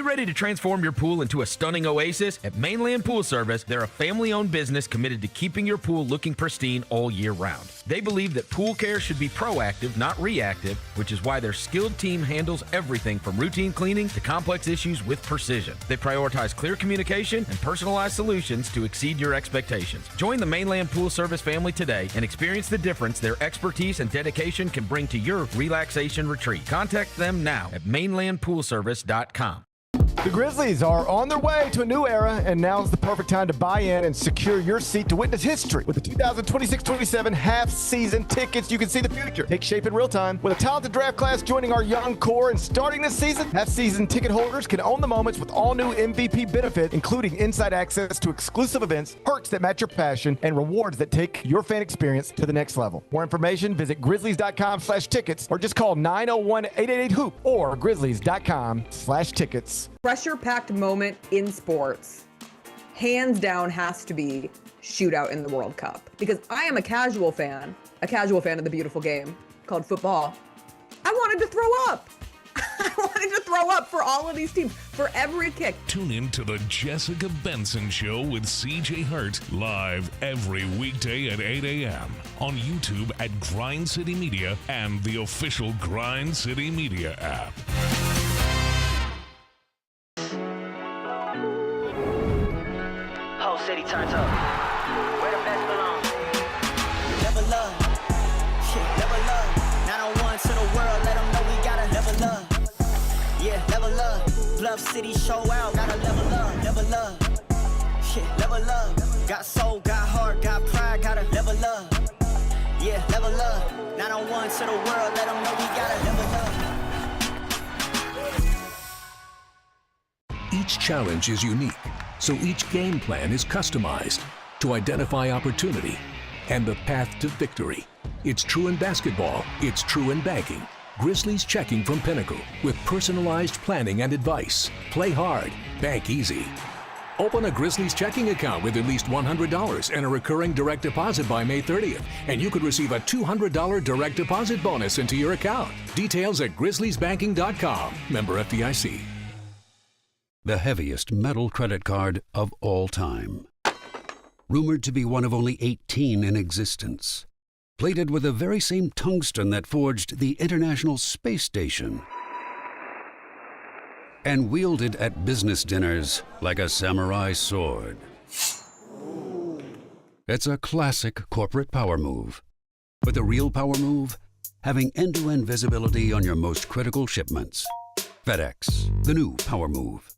You ready to transform your pool into a stunning oasis? At Mainland Pool Service, they're a family-owned business committed to keeping your pool looking pristine all year round. They believe that pool care should be proactive, not reactive, which is why their skilled team handles everything from routine cleaning to complex issues with precision. They prioritize clear communication and personalized solutions to exceed your expectations. Join the Mainland Pool Service family today and experience the difference their expertise and dedication can bring to your relaxation retreat. Contact them now at mainlandpoolservice.com. The Grizzlies are on their way to a new era, and now's the perfect time to buy in and secure your seat to witness history. With the 2026-27 half-season tickets, you can see the future take shape in real time. With a talented draft class joining our young core and starting this season, half-season ticket holders can own the moments with all new MVP benefits, including inside access to exclusive events, perks that match your passion, and rewards that take your fan experience to the next level. More information, visit grizzlies.com/tickets or just call 901-888-HOOP or grizzlies.com/tickets. Pressure-packed moment in sports, hands down, has to be shootout in the World Cup. Because I am a casual fan of the beautiful game called football. I wanted to throw up. I wanted to throw up for all of these teams, for every kick. Tune in to the Jessica Benson Show with CJ Hart, live every weekday at 8 a.m. on YouTube at Grind City Media and the official Grind City Media app. City turns up. Where the best belong. Never love. Shit, never love. 901 to the world, let them know we gotta never love. Yeah, never love. Bluff City show out, gotta never love. Never love. Shit, never love. Got soul, got heart, got pride, gotta never love. Yeah, never love. 901 to the world, let them know we gotta never love. Each challenge is unique, so each game plan is customized to identify opportunity and the path to victory. It's true in basketball, it's true in banking. Grizzlies Checking from Pinnacle with personalized planning and advice. Play hard, bank easy. Open a Grizzlies checking account with at least $100 and a recurring direct deposit by May 30th, and you could receive a $200 direct deposit bonus into your account. Details at grizzliesbanking.com. Member FDIC. The heaviest metal credit card of all time. Rumored to be one of only 18 in existence. Plated with the very same tungsten that forged the International Space Station. And wielded at business dinners like a samurai sword. It's a classic corporate power move. But the real power move? Having end-to-end visibility on your most critical shipments. FedEx, the new power move.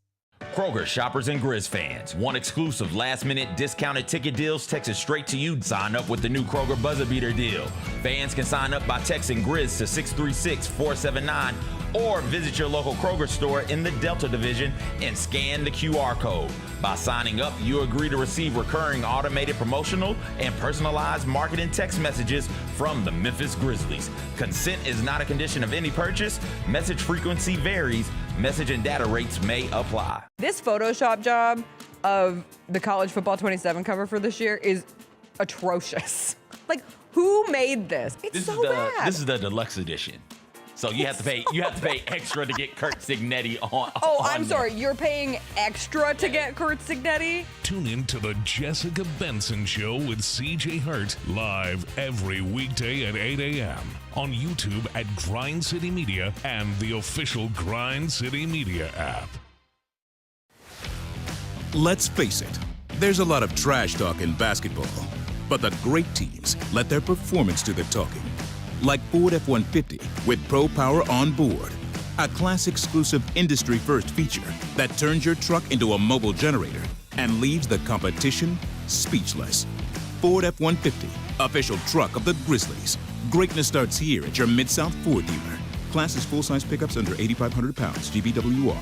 Kroger shoppers and Grizz fans. Want exclusive last-minute discounted ticket deals texted straight to you? Sign up with the new Kroger Buzzer Beater deal. Fans can sign up by texting Grizz to 636-479 or visit your local Kroger store in the Delta Division and scan the QR code. By signing up, you agree to receive recurring automated promotional and personalized marketing text messages from the Memphis Grizzlies. Consent is not a condition of any purchase. Message frequency varies. Message and data rates may apply. This Photoshop job of the College Football 27 cover for this year is atrocious. Like, who made this? It's so bad. This is the deluxe edition. So you have to pay extra to get Kurt Signetti on. Oh, I'm sorry. You're paying extra to get Kurt Signetti? Tune in to the Jessica Benson Show with CJ Hart, live every weekday at 8 a.m. on YouTube at Grind City Media and the official Grind City Media app. Let's face it, there's a lot of trash talk in basketball, but the great teams let their performance do the talking. Like Ford F-150 with Pro Power on board, a class-exclusive industry-first feature that turns your truck into a mobile generator and leaves the competition speechless. Ford F-150, official truck of the Grizzlies. Greatness starts here at your Mid-South Ford dealer. Class is full-size pickups under 8,500 pounds, GVWR.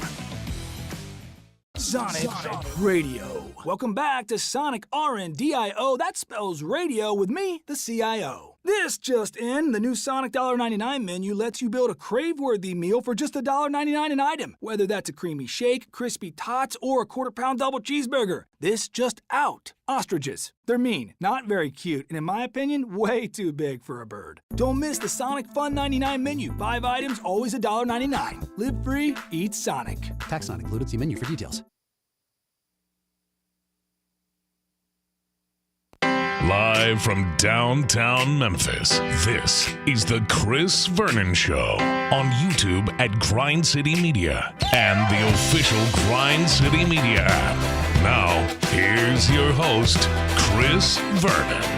Sonic Radio. Welcome back to Sonic RNDIO. That spells radio with me, the CIO. This just in, the new Sonic $1.99 menu lets you build a crave-worthy meal for just $1.99 an item, whether that's a creamy shake, crispy tots, or a quarter-pound double cheeseburger. This just out. Ostriches. They're mean, not very cute, and in my opinion, way too big for a bird. Don't miss the Sonic Fun 99 menu. 5 items, always $1.99. Live free, eat Sonic. Tax not included. See menu for details. Live from downtown Memphis, this is the Chris Vernon Show on YouTube at Grind City Media and the official Grind City Media app. Now, here's your host, Chris Vernon.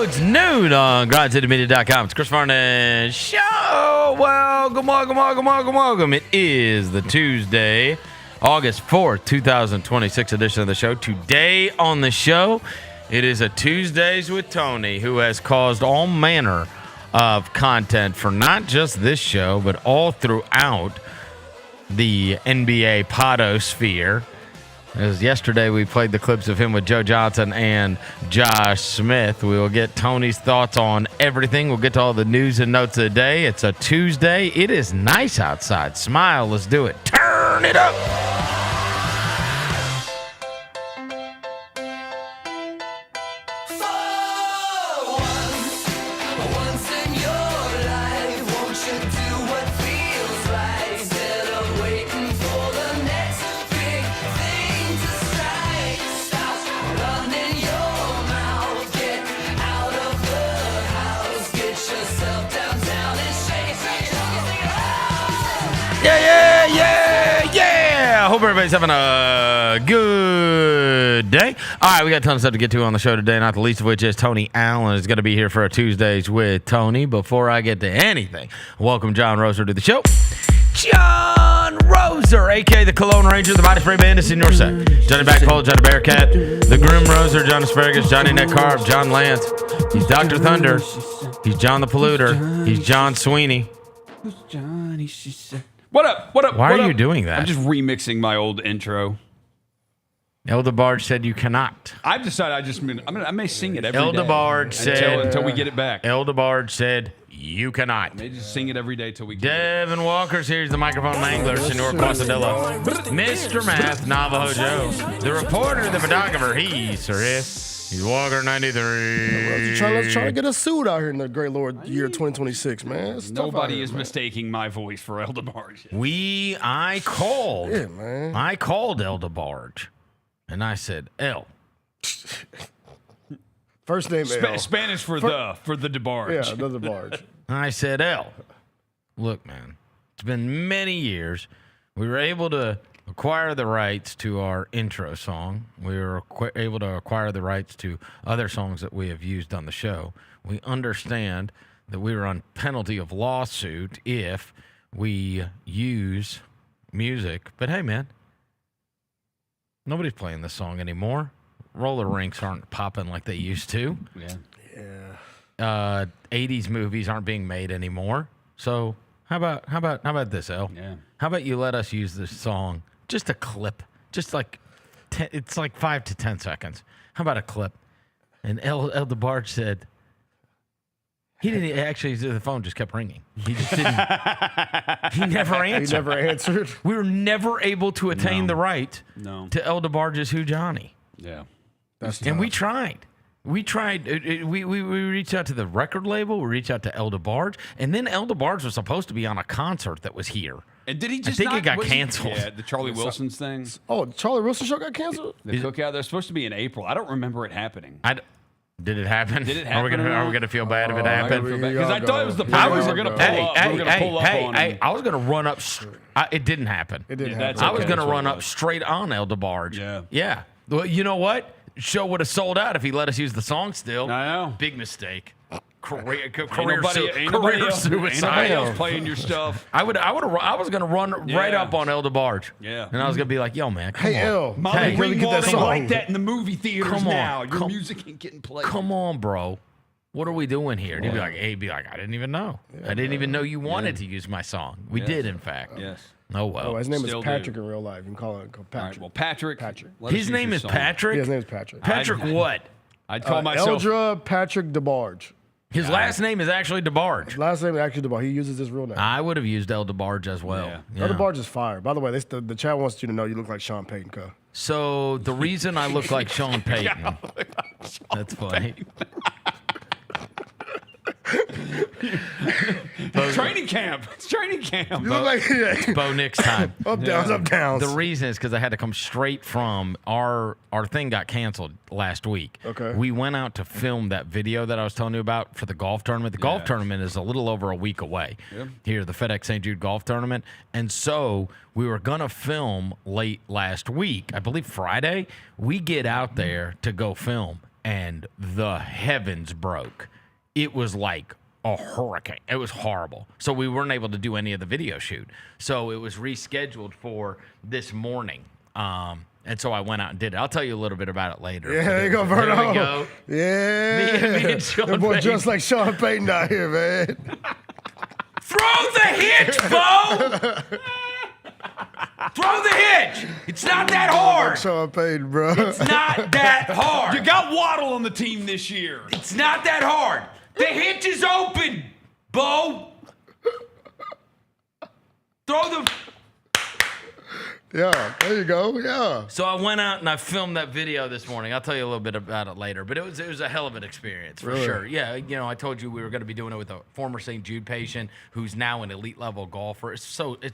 It's noon on GrindCityMedia.com. It's Chris Vernon Show. Welcome. It is the Tuesday, August 4th, 2026 edition of the show. Today on the show, it is a Tuesdays with Tony, who has caused all manner of content for not just this show, but all throughout the NBA podosphere. As yesterday we played the clips of him with Joe Johnson and Josh Smith. We will get Tony's thoughts on everything. We'll get to all the news and notes of the day. It's a Tuesday. It is nice outside. Smile. Let's do it. Turn it up. Yeah. I hope everybody's having a good day. All right, we got tons of stuff to get to on the show today, not the least of which is Tony Allen is going to be here for a Tuesdays with Tony. Before I get to anything, welcome John Roser to the show. John Roser, a.k.a. the Cologne Ranger, the Mighty Spray Bandit, Senior Set. Johnny Backpole, Johnny Bearcat, the Grim Roser, John Asparagus, Johnny Neck Carb, John Lance. He's Dr. Thunder. He's John the Polluter. He's John Sweeney. Who's Johnny? She said. What up? Why are you doing that? I'm just remixing my old intro. Eldebarge said you cannot. I've decided I may sing it every day. Eldebarge said until we get it back. Eldebarge said you cannot. I may just sing it every day till we get Devin Walker's here's the microphone mangler, Senor Quasadilla. Mr. Math, Navajo Joe. The reporter, the photographer, he's Walker 93. Let's try to get a suit out here in the great Lord year 2026, man. Nobody is mistaking my voice for Eldebarge. I called. Yeah, man. I called Eldebarge, and I said, El. First name El. Spanish for the DeBarge. Yeah, the DeBarge. I said, El, look, man, it's been many years. We were able to acquire the rights to our intro song. We were able to acquire the rights to other songs that we have used on the show. We understand that we are on penalty of lawsuit if we use music. But hey, man, nobody's playing this song anymore. Roller rinks aren't popping like they used to. Yeah. 80s movies aren't being made anymore. So how about this, El? Yeah. How about you let us use this song? Just a clip, just like it's like 5 to 10 seconds. How about a clip? And El DeBarge said he didn't actually. The phone just kept ringing. He just didn't. He never answered. He never answered. We were never able to attain the right No. to El DeBarge's Who Johnny. Yeah. That's and tough. we tried. We tried. We reached out to the record label. We reached out to El DeBarge, and then El DeBarge was supposed to be on a concert that was here. And did he just? I think it got canceled. Yeah, the Charlie Wilson's thing. Oh, Charlie Wilson show got canceled? The cookout. They're supposed to be in April. I don't remember it happening. Did it happen? Did it happen? Are we gonna feel bad if it happened? Because I thought it was the part we were gonna pull up on. I was gonna run up. It didn't happen. It didn't happen. I was gonna run up straight on El DeBarge. Yeah. Well, you know what? Show would have sold out if he let us use the song still. I know. Big mistake. Career Ain't nobody suicide. else playing your stuff. I was gonna run right up on El DeBarge. Yeah. And I was gonna be like, yo, man, come Hey, on. El. Molly really get that Ringwald ain't song. like that in the movie theaters Come on. now. Your music ain't getting played. Come on, bro. What are we doing here? And he'd be like, I didn't even know. I didn't even know you wanted to use my song. We did, in fact. Yes. Oh, well. Oh, his name is Still Patrick do. in real life. You can call him All Patrick. right, well, Patrick. let us His use name your is song. Patrick? Yeah, his name is Patrick. Patrick what? I'd call myself. Eldra Patrick DeBarge. His last name is actually DeBarge. Last name is actually DeBarge. He uses his real name. I would have used El DeBarge as well. Yeah. El DeBarge is fire. By the way, the chat wants you to know you look like Sean Payton, cuz. So the reason I look like Sean Payton, that's funny. Training camp. It's training camp. You look like Bo Nick's time. up downs. The reason is because I had to come straight from our thing got canceled last week. Okay. We went out to film that video that I was telling you about for the golf tournament. The golf tournament is a little over a week away. Here, the FedEx St. Jude golf tournament. And so we were going to film late last week. I believe Friday. We get out there to go film, and the heavens broke. It was like a hurricane. It was horrible. So we weren't able to do any of the video shoot. So it was rescheduled for this morning. And so I went out and did it. I'll tell you a little bit about it later. Yeah, there you go, Vernon. There we go. Yeah. Me and Sean the boy Payton. just like Sean Payton out here, man. Throw the hitch, Bo! Throw the hitch! It's not that hard! Sean Payton, bro. It's not that hard! You got Waddle on the team this year. It's not that hard! The hitch is open, Bo! Throw the... Yeah, there you go. Yeah. So I went out and I filmed that video this morning. I'll tell you a little bit about it later, but it was a hell of an experience for sure. Yeah, you know, I told you we were going to be doing it with a former St. Jude patient who's now an elite level golfer. It's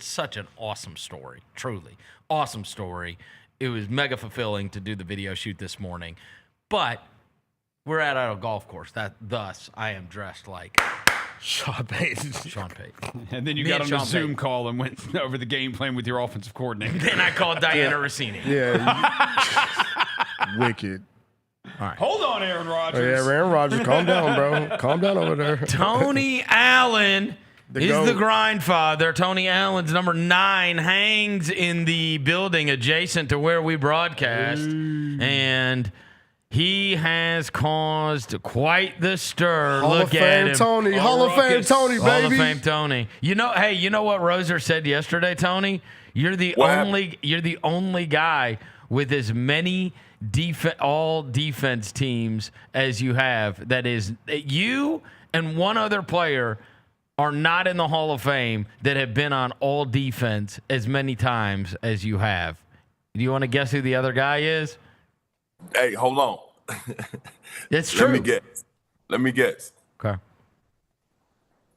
such an awesome story, truly awesome story. It was mega fulfilling to do the video shoot this morning, but we're at a golf course. Thus I am dressed like Sean Payton. Sean Payton. And then you Me got and on a Sean Zoom Payton. call and went over the game plan with your offensive coordinator. Then I called Diana Rossini. Yeah. Wicked. Hold on, Aaron Oh, Rodgers. yeah, Aaron Rodgers, calm down, bro. Calm down over there. Tony Allen is GOAT. the grind father. Tony Allen's number 9 hangs in the building adjacent to where we broadcast. And he has caused quite the stir. Hall Look of at Fame him. Tony. Hall of Fame Tony, baby. Hall of Fame Tony. You know, hey, you know what Roser said yesterday, Tony? You're the only guy with as many all defense teams as you have. That is, you and one other player are not in the Hall of Fame that have been on all defense as many times as you have. Do you want to guess who the other guy is? Hey, hold on. It's true. Let me guess. Okay.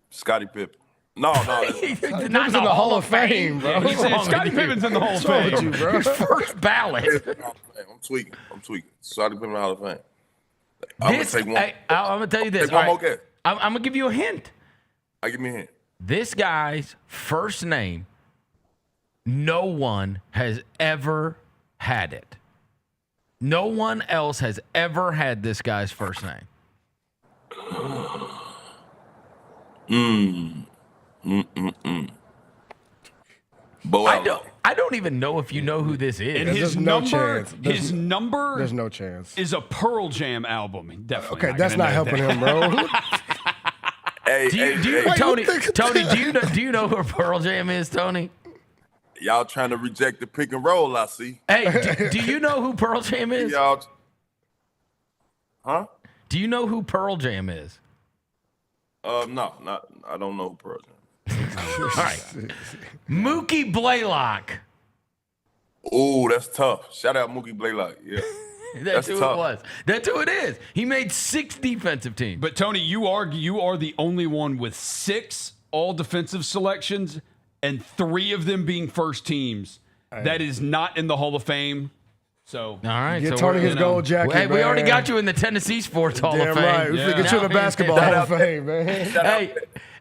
Scottie Pippen. No. Not He's in the Hall of Fame, bro. He said Scottie Pippen's in the Hall of What's wrong with Fame. you, bro? First ballot. I'm tweaking. Scottie Pippen Hall of Fame. I'm going to take one. I'm going to tell you this. Take one All more guess. I'm going to give you a hint. Give me a hint. This guy's first name, no one has ever had it. No one else has ever had this guy's first name. Bo Allen. I don't even know if you know who this is. And There's his no number, chance. his number There's no chance. is a Pearl Jam album. Definitely. Okay, that's not helping him, bro. Hey, Tony, do you know who Pearl Jam is, Tony? y'all trying to reject the pick and roll, I see. Hey, do you know who Pearl Jam is? Y'all, huh? Do you know who Pearl Jam is? No, I don't know who Pearl Jam is. All right. Mookie Blaylock. Oh, that's tough. Shout out Mookie Blaylock. Yeah. That's who tough. it was. That's who it is. He made 6 defensive teams. But Tony, you are the only one with 6 all defensive selections and 3 of them being first teams. That is not in the Hall of Fame. So all right, get so Tony his gold jacket. Hey, we man. already got you in the Tennessee Sports Hall of Fame. Right. We get you in the Basketball Hall of Fame, man. Hey,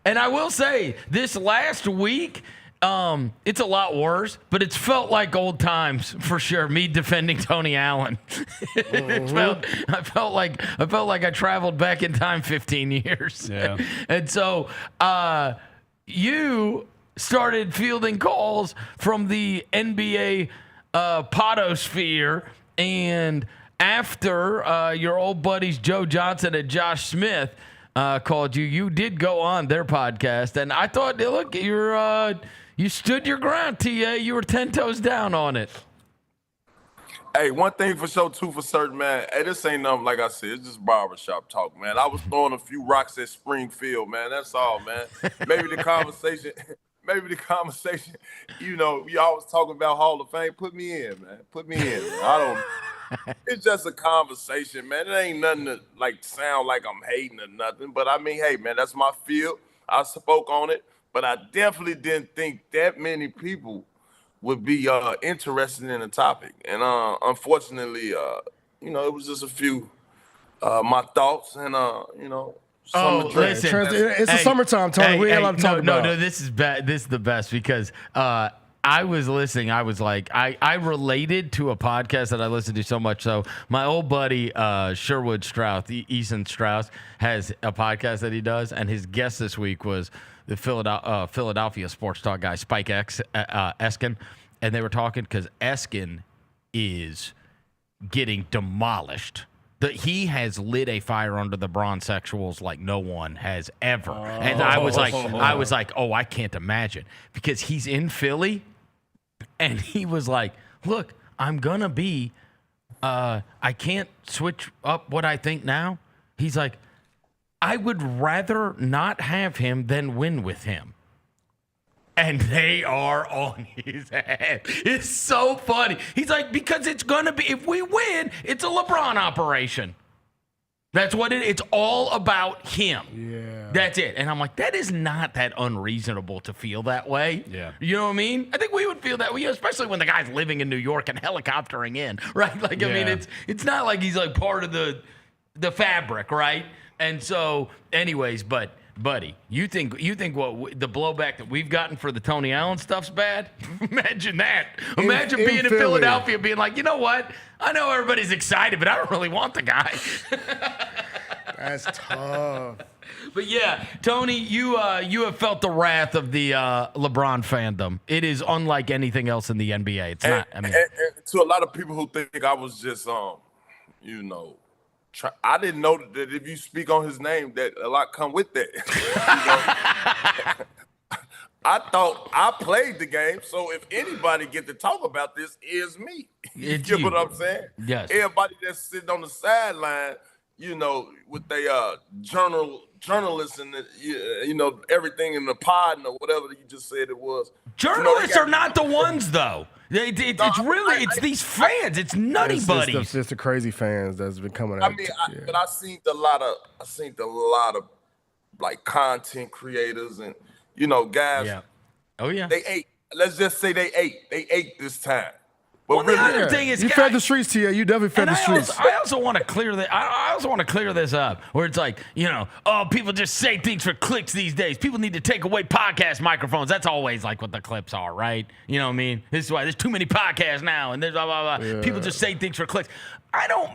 and I will say, this last week, it's a lot worse, but it's felt like old times for sure. Me defending Tony Allen, I felt like I traveled back in time 15 years. Yeah. And so, you started fielding calls from the NBA potosphere, and after your old buddies Joe Johnson and Josh Smith called you, you did go on their podcast, and I thought, look, you stood your ground, TA. You were 10 toes down on it. Hey, one thing for sure, two for certain, man. Hey, this ain't nothing, like I said, it's just barbershop talk, man. I was throwing a few rocks at Springfield, man. That's all, man. Maybe the conversation, you know, we always talking about Hall of Fame. Put me in, man. Put me in, man. I don't, it's just a conversation, man. It ain't nothing to, like, sound like I'm hating or nothing. But, I mean, hey, man, that's my field. I spoke on it. But I definitely didn't think that many people would be interested in the topic. And unfortunately, you know, it was just a few my thoughts and, you know, some listen, it's the summertime, Tony. We ain't allowed to talk about. No, this is bad. This is the best because I was listening. I was like, I related to a podcast that I listened to so much. So my old buddy Sherwood Strauss, Eason Strauss, has a podcast that he does, and his guest this week was the Philadelphia sports talk guy, Spike Eskin, and they were talking because Eskin is getting demolished. He has lit a fire under the bronzexuals like no one has ever. And I was like, oh, I can't imagine, because he's in Philly, and he was like, look, I'm gonna be, I can't switch up what I think now. He's like, I would rather not have him than win with him. And they are on his head. It's so funny. He's like, because it's going to be, if we win, it's a LeBron operation. That's what it's all about him. Yeah. That's it. And I'm like, that is not that unreasonable to feel that way. Yeah. You know what I mean? I think we would feel that way, especially when the guy's living in New York and helicoptering in, right? Like, I mean, it's not like he's like part of the fabric, right? And so, anyways, but buddy, you think what the blowback that we've gotten for the Tony Allen stuff's bad? Imagine that. Imagine being in Philadelphia, being like, you know what? I know everybody's excited, but I don't really want the guy. That's tough. But yeah, Tony, you have felt the wrath of the LeBron fandom. It is unlike anything else in the NBA. It's not. I mean, and to a lot of people who think I was just, you know. I didn't know that if you speak on his name, that a lot come with that. I thought I played the game, so if anybody get to talk about this, is me. You get what I'm saying? Yes. Everybody that's sitting on the sideline, you know, with their journalists and you know, everything in the pod and whatever you just said it was. Journalists are not the ones, though. It's these fans. It's nutty buddies. It's just the crazy fans that's been coming out. I mean, but I seen a lot of like content creators and, you know, guys. Yeah. Oh yeah. They ate. Let's just say they ate this time. But Well, the other thing is, you fed the streets, Tia. You definitely fed the streets. I also want to clear that. I also want to clear this up, where it's like, you know, oh, people just say things for clicks these days. People need to take away podcast microphones. That's always like what the clips are, right? You know what I mean? This is why there's too many podcasts now, and there's blah blah blah. Yeah. People just say things for clicks. I don't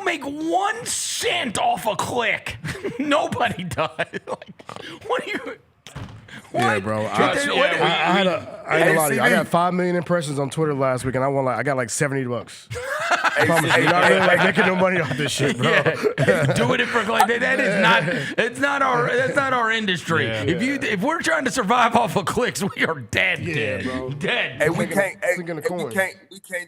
make 1 cent off a click. Nobody does. Like, what do you? Yeah, bro. I got 5 million impressions on Twitter last week, and I got like $70. I promise you, you're not really like making no money off this shit, bro. Doing it for like that is not. It's not our. That's not our industry. Yeah. If we're trying to survive off of clicks, we are dead. Yeah, bro. Dead. Hey, we can't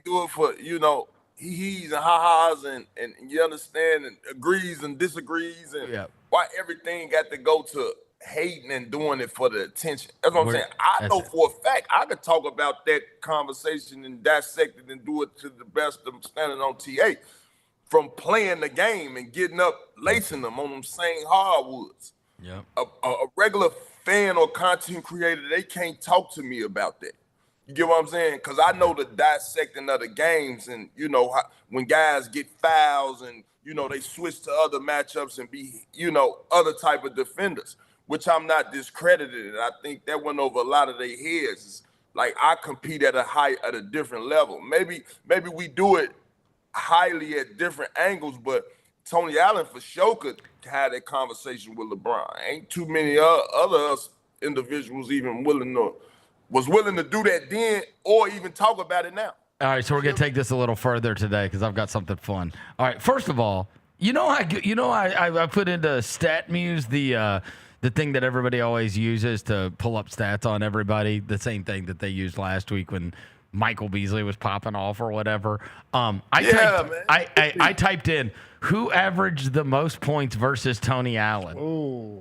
do it for, you know, he's and ha-has and you understand, and agrees and disagrees, and why everything got to go to hating and doing it for the attention. That's what I'm saying. I know for a fact I could talk about that conversation and dissect it and do it to the best of standing on TA. From playing the game and getting up, lacing them on them same hardwoods. Yeah. A regular fan or content creator, they can't talk to me about that. You get what I'm saying? Because I know the dissecting of the games and, you know, when guys get fouls and, you know, they switch to other matchups and be, you know, other type of defenders, which I'm not discredited. And I think that went over a lot of their heads. It's like I compete at a different level. Maybe we do it highly at different angles, but Tony Allen for sure could have that conversation with LeBron. Ain't too many other individuals even willing to do that then or even talk about it now. All right, so we're gonna take this a little further today because I've got something fun. All right, first of all, I put into StatMuse the thing that everybody always uses to pull up stats on everybody. The same thing that they used last week when Michael Beasley was popping off or whatever. I typed in who averaged the most points versus Tony Allen. Ooh.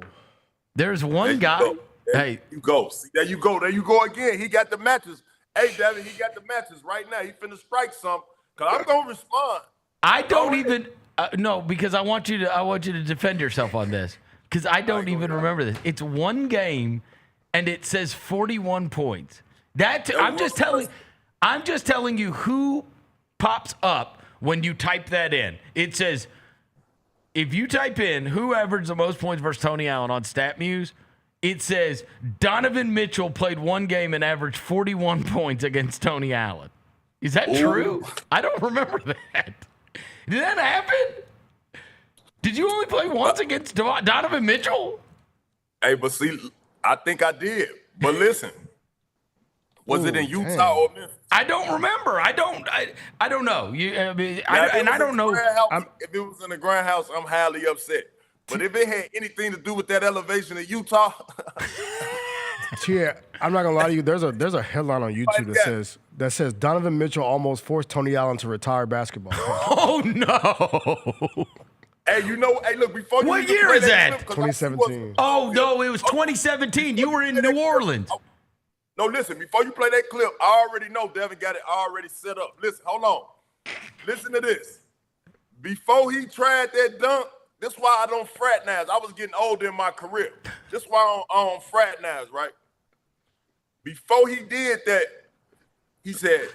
There's one guy. There you go. See, there you go again. He got the matches. Hey, Devin, he got the matches right now. He finna strike some. Cause I'm gonna respond. I don't even no, because I want you to defend yourself on this. Because I don't even remember this. It's one game, and it says 41 points. I'm just telling you who pops up when you type that in. It says, if you type in who averaged the most points versus Tony Allen on StatMuse, it says Donovan Mitchell played one game and averaged 41 points against Tony Allen. Is that true? I don't remember that. Did that happen? Did you only play once against Donovan Mitchell? Hey, but see, I think I did. But listen, was it in Utah or Memphis? I don't remember. I don't know. I don't know. If it was in the Grand House, I'm highly upset. But if it had anything to do with that elevation in Utah, yeah, I'm not gonna lie to you. There's a headline on YouTube that says Donovan Mitchell almost forced Tony Allen to retire basketball. Oh no! Hey, look, before you what year is that? 2017. Oh no, it was 2017. You were in New Orleans. No, listen, before you play that clip, I already know Devin got it already set up. Listen, hold on. Listen to this. Before he tried that dunk, this is why I don't fraternize. I was getting older in my career. This is why I don't fraternize, right? Before he did that, he said,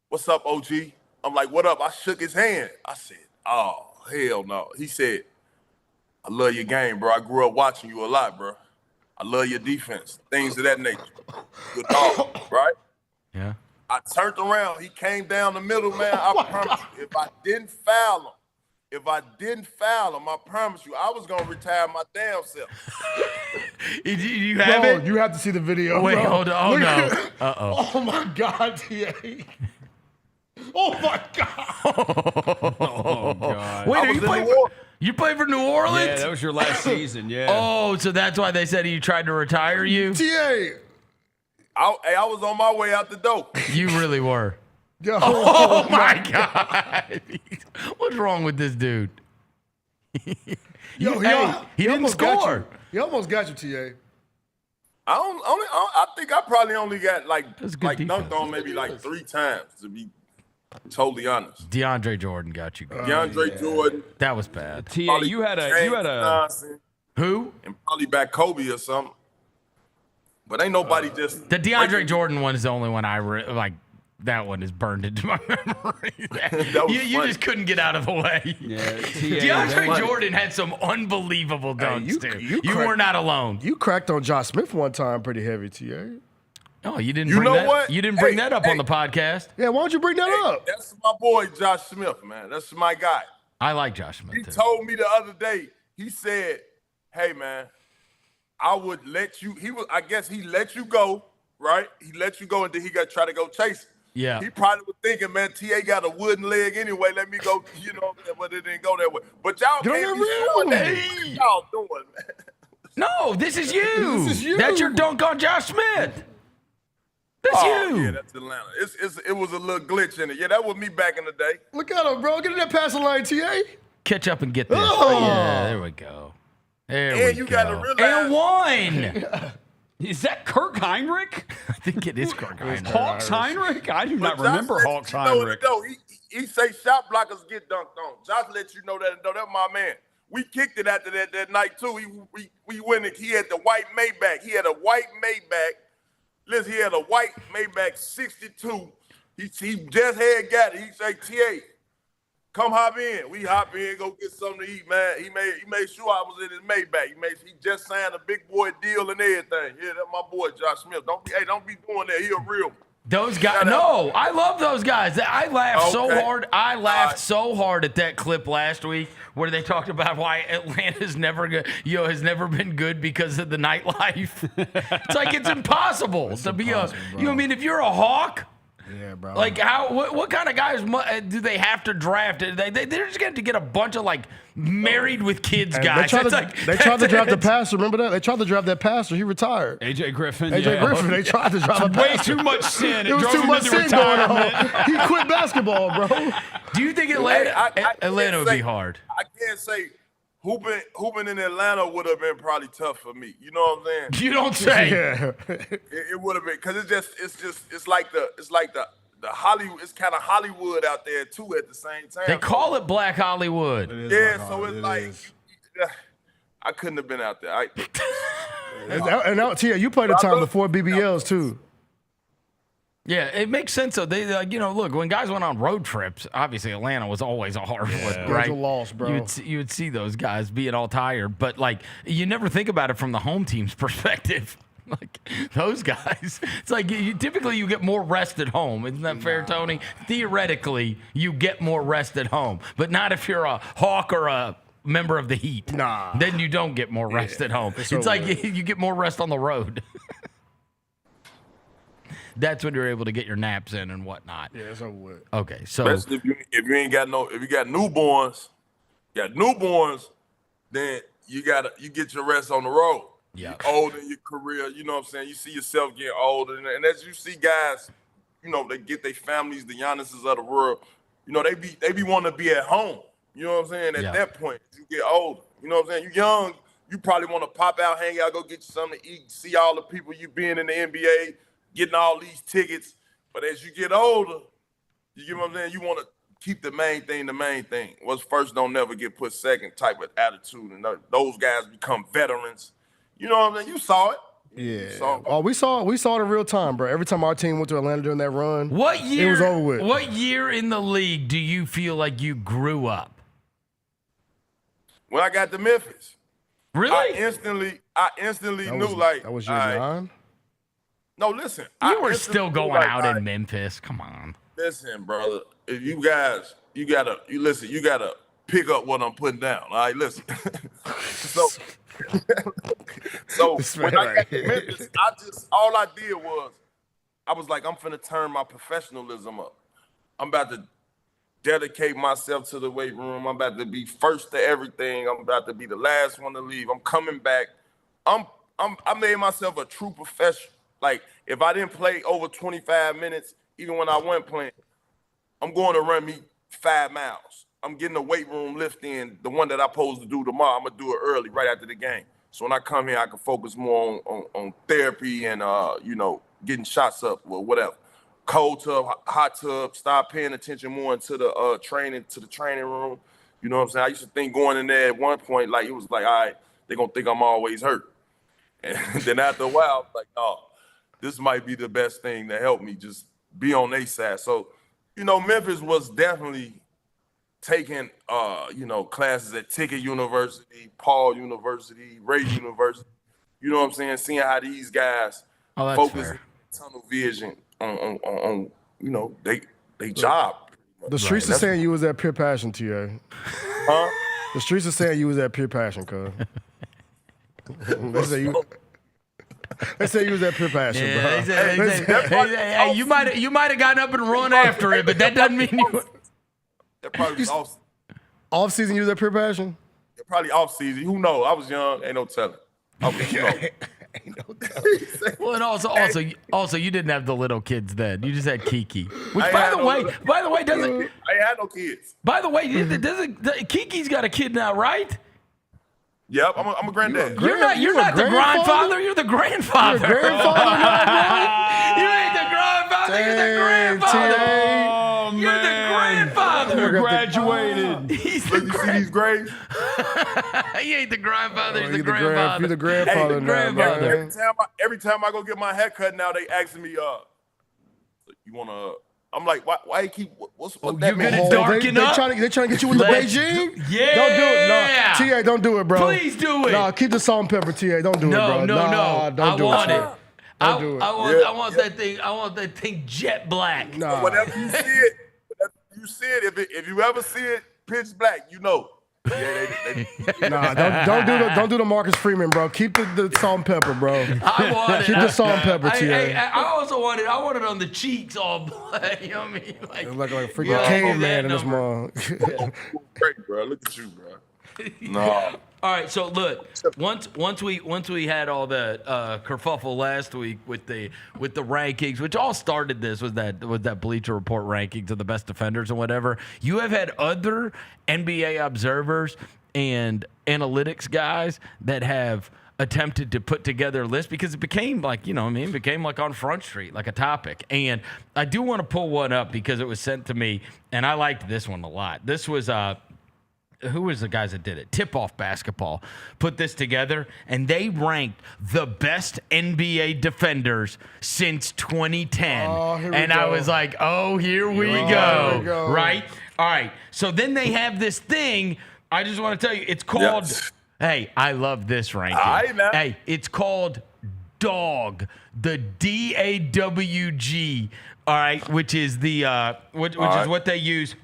"What's up, OG?" I'm like, "What up?" I shook his hand. I said, "Oh, hell no." He said, "I love your game, bro. I grew up watching you a lot, bro. I love your defense, things of that nature. Good dog," right? Yeah. I turned around. He came down the middle, man. I promise you, if I didn't foul him, I promise you, I was going to retire my damn self. You have it? You have to see the video. Wait, bro. hold on. Oh, no. Uh-oh. Oh, my God, T.A. Oh, my God. Oh, God. Wait, you played for New Orleans? Yeah, that was your last season, yeah. Oh, so that's why they said he tried to retire you? T.A. I was on my way out the door. You really were. Yo, oh, my God. What's wrong with this dude? He didn't score. He almost got you, T.A. I think I probably only got defense. dunked on maybe 3 times, to be totally honest. DeAndre Jordan got you. DeAndre Jordan. That was bad. Tia, you had a Johnson, who? and probably back Kobe or something. But ain't nobody just The DeAndre Jordan one is the only one I like. That one is burned into my memory. you just couldn't get out of the way. Yeah, DeAndre Jordan had some unbelievable dunks, dude. You were not alone. You cracked on Josh Smith one time pretty heavy, T.A. Oh, you didn't. You know what? You didn't bring that up on the podcast. Yeah, why don't you bring that up? That's my boy Josh Smith, man. That's my guy. I like Josh Smith. He too. told me the other day. He said, "Hey, man, I would let you." I guess he let you go, right? He let you go, and then he got try to go chase it. Yeah. He probably was thinking, man, TA got a wooden leg anyway. Let me go, but it didn't go that way. But y'all can't be doing that. What y'all doing, man? No, this is you. This is you. That's your dunk on Josh Smith. That's you. Yeah, that's Atlanta. It was a little glitch in it. Yeah, that was me back in the day. Look at him, bro. Get in that passing line, T.A. Catch up and get this. Oh. Yeah, there we go. There and you got to realize. And one. Is that Kirk Heinrich? I think it is Kirk Heinrich. Hawks Heinrich? I do not Josh remember let Hawks you know Heinrich. though. He say shot blockers get dunked on. Josh let you know that. Though that's my man. We kicked it after that night too. We went. He had the white Maybach. He had a white Maybach. Listen, he had a white Maybach 62. He just had got it. He say, "TA, come hop in." We hop in, go get something to eat, man. He made sure I was in his Maybach. He just signed a big boy deal and everything. Yeah, that's my boy Josh Smith. Don't be doing that. He a real one. Those guys, no, I love those guys. I laughed so hard. I laughed so hard at that clip last week where they talked about why Atlanta's never good, has never been good because of the nightlife. It's like it's impossible to be a. I mean, if you're a Hawk. Yeah, bro. Like what kind of guys do they have to draft? They're just going to get a bunch of like married with kids guys. They tried to draft the passer. Remember that? They tried to draft that passer. He retired. AJ Griffin. AJ Griffin. They tried to draft a passer. Way too much sin. It was too much sin going on. He quit basketball, bro. Do you think Atlanta would be hard? I can't say hooping in Atlanta would have been probably tough for me. You know what I'm saying? You don't say. Yeah. It would have been because it's like the Hollywood. It's kind of Hollywood out there too at the same time. They call it Black Hollywood. So it's like I couldn't have been out there. And now, Tia, you played a time before BBLs too. Yeah, it makes sense. So they, look, when guys went on road trips, obviously Atlanta was always a hard one, right? It was a loss, bro. You would see those guys being all tired, but like you never think about it from the home team's perspective. Like those guys, it's like typically you get more rest at home. Isn't that fair, Tony? Theoretically, you get more rest at home, but not if you're a Hawk or a member of the Heat. Nah. Then you don't get more rest at home. It's like you get more rest on the road. That's when you're able to get your naps in and whatnot. Yeah, it's over with. Okay, so especially if you got newborns, then you get your rest on the road. Yeah. You're old in your career, you know what I'm saying? You see yourself getting older, and as you see guys, they get their families, the Giannis's of the world, they be wanting to be at home. You know what I'm saying? At that point, you get older. You know what I'm saying? You young, you probably want to pop out, hang out, go get you something to eat, see all the people you been in the NBA. Getting all these tickets, but as you get older, you get what I'm saying? You want to keep the main thing. What's first don't never get put second type of attitude, and those guys become veterans. You know what I'm saying? You saw it. Yeah. We saw it in real time, bro. Every time our team went to Atlanta during that run, what year? It was over with. What year in the league do you feel like you grew up? When I got to Memphis. Really? I instantly knew that was year 9. No, listen. You were still going out in Memphis. Come on. Listen, brother. If you guys, you gotta pick up what I'm putting down. All right, listen. So when I got to Memphis, all I did was I was like, I'm finna turn my professionalism up. I'm about to dedicate myself to the weight room. I'm about to be first to everything. I'm about to be the last one to leave. I'm coming back. I made myself a true professional. Like, if I didn't play over 25 minutes, even when I wasn't playing, I'm going to run me 5 miles. I'm getting the weight room lift in, the one that I'm supposed to do tomorrow. I'm going to do it early, right after the game. So when I come here, I can focus more on therapy and, getting shots up or whatever. Cold tub, hot tub, start paying attention more into the training room. You know what I'm saying? I used to think going in there at one point, like, it was like, all right, they're going to think I'm always hurt. And then after a while, I was like, oh, this might be the best thing to help me just be on their side. So, Memphis was definitely taking, classes at Ticket University, Paul University, Ray University. You know what I'm saying? Seeing how these guys focus tunnel vision on they job. The streets are saying you was at Pure Passion, TA. Huh? The streets are saying you was at Pure Passion, cuz. They say you was at Pure Passion, bro. Hey, you might have gotten up and run after it, but that doesn't mean you. That probably was off season. You was at Pure Passion. Yeah, probably off season. Who knows? I was young. Ain't no telling. Okay, ain't no telling. Well, and also, you didn't have the little kids then. You just had Kiki. Which, by the way, doesn't. I ain't had no kids. By the way, doesn't Kiki's got a kid now, right? Yep, I'm a granddad. You're not the grandfather. You're the grandfather. You're a grandfather now, You ain't the grandfather. You're the grandfather. Oh, You're the grandfather. You're graduated. Look, you see these grades? He ain't the grandfather. He's the You're grandfather. the grandfather Hey, now, grandfather. man. Every time I go get my hair cut now, they asking me, you wanna? I'm like, why you keep? What's you that mean? gonna darken They up? trying to get you in the Beijing? Yeah. Don't do it. No, TA, don't do it, bro. Please do it. No, keep the salt and pepper, TA. Don't do it, bro. No. Don't do want it. it. Don't do it. I want that thing. I want that thing jet black. Nah. Whatever you see it, if you ever see it pitch black, you know. Yeah, Nah, don't do the Marcus Freeman, bro. Keep the salt and pepper, bro. I want it. Keep the salt and pepper, TA. I also want it on the cheeks all black. You know what I mean? Like a freaking caveman in this mom. Great, bro. Look at you, bro. No. All right, so look, once we had all the kerfuffle last week with the rankings, which all started this was that Bleacher Report rankings of the best defenders and whatever. You have had other NBA observers and analytics guys that have attempted to put together a list because it became like, it became like on Front Street, like a topic. And I do want to pull one up because it was sent to me, and I liked this one a lot. This was who was the guys that did it? Tip Off Basketball put this together, and they ranked the best NBA defenders since 2010. And I was like, here we go. Right? All right. So then they have this thing. I just want to tell you, it's called, hey, I love this ranking. Hey, it's called DAWG, the DAWG, all right, which is the, which is what they use.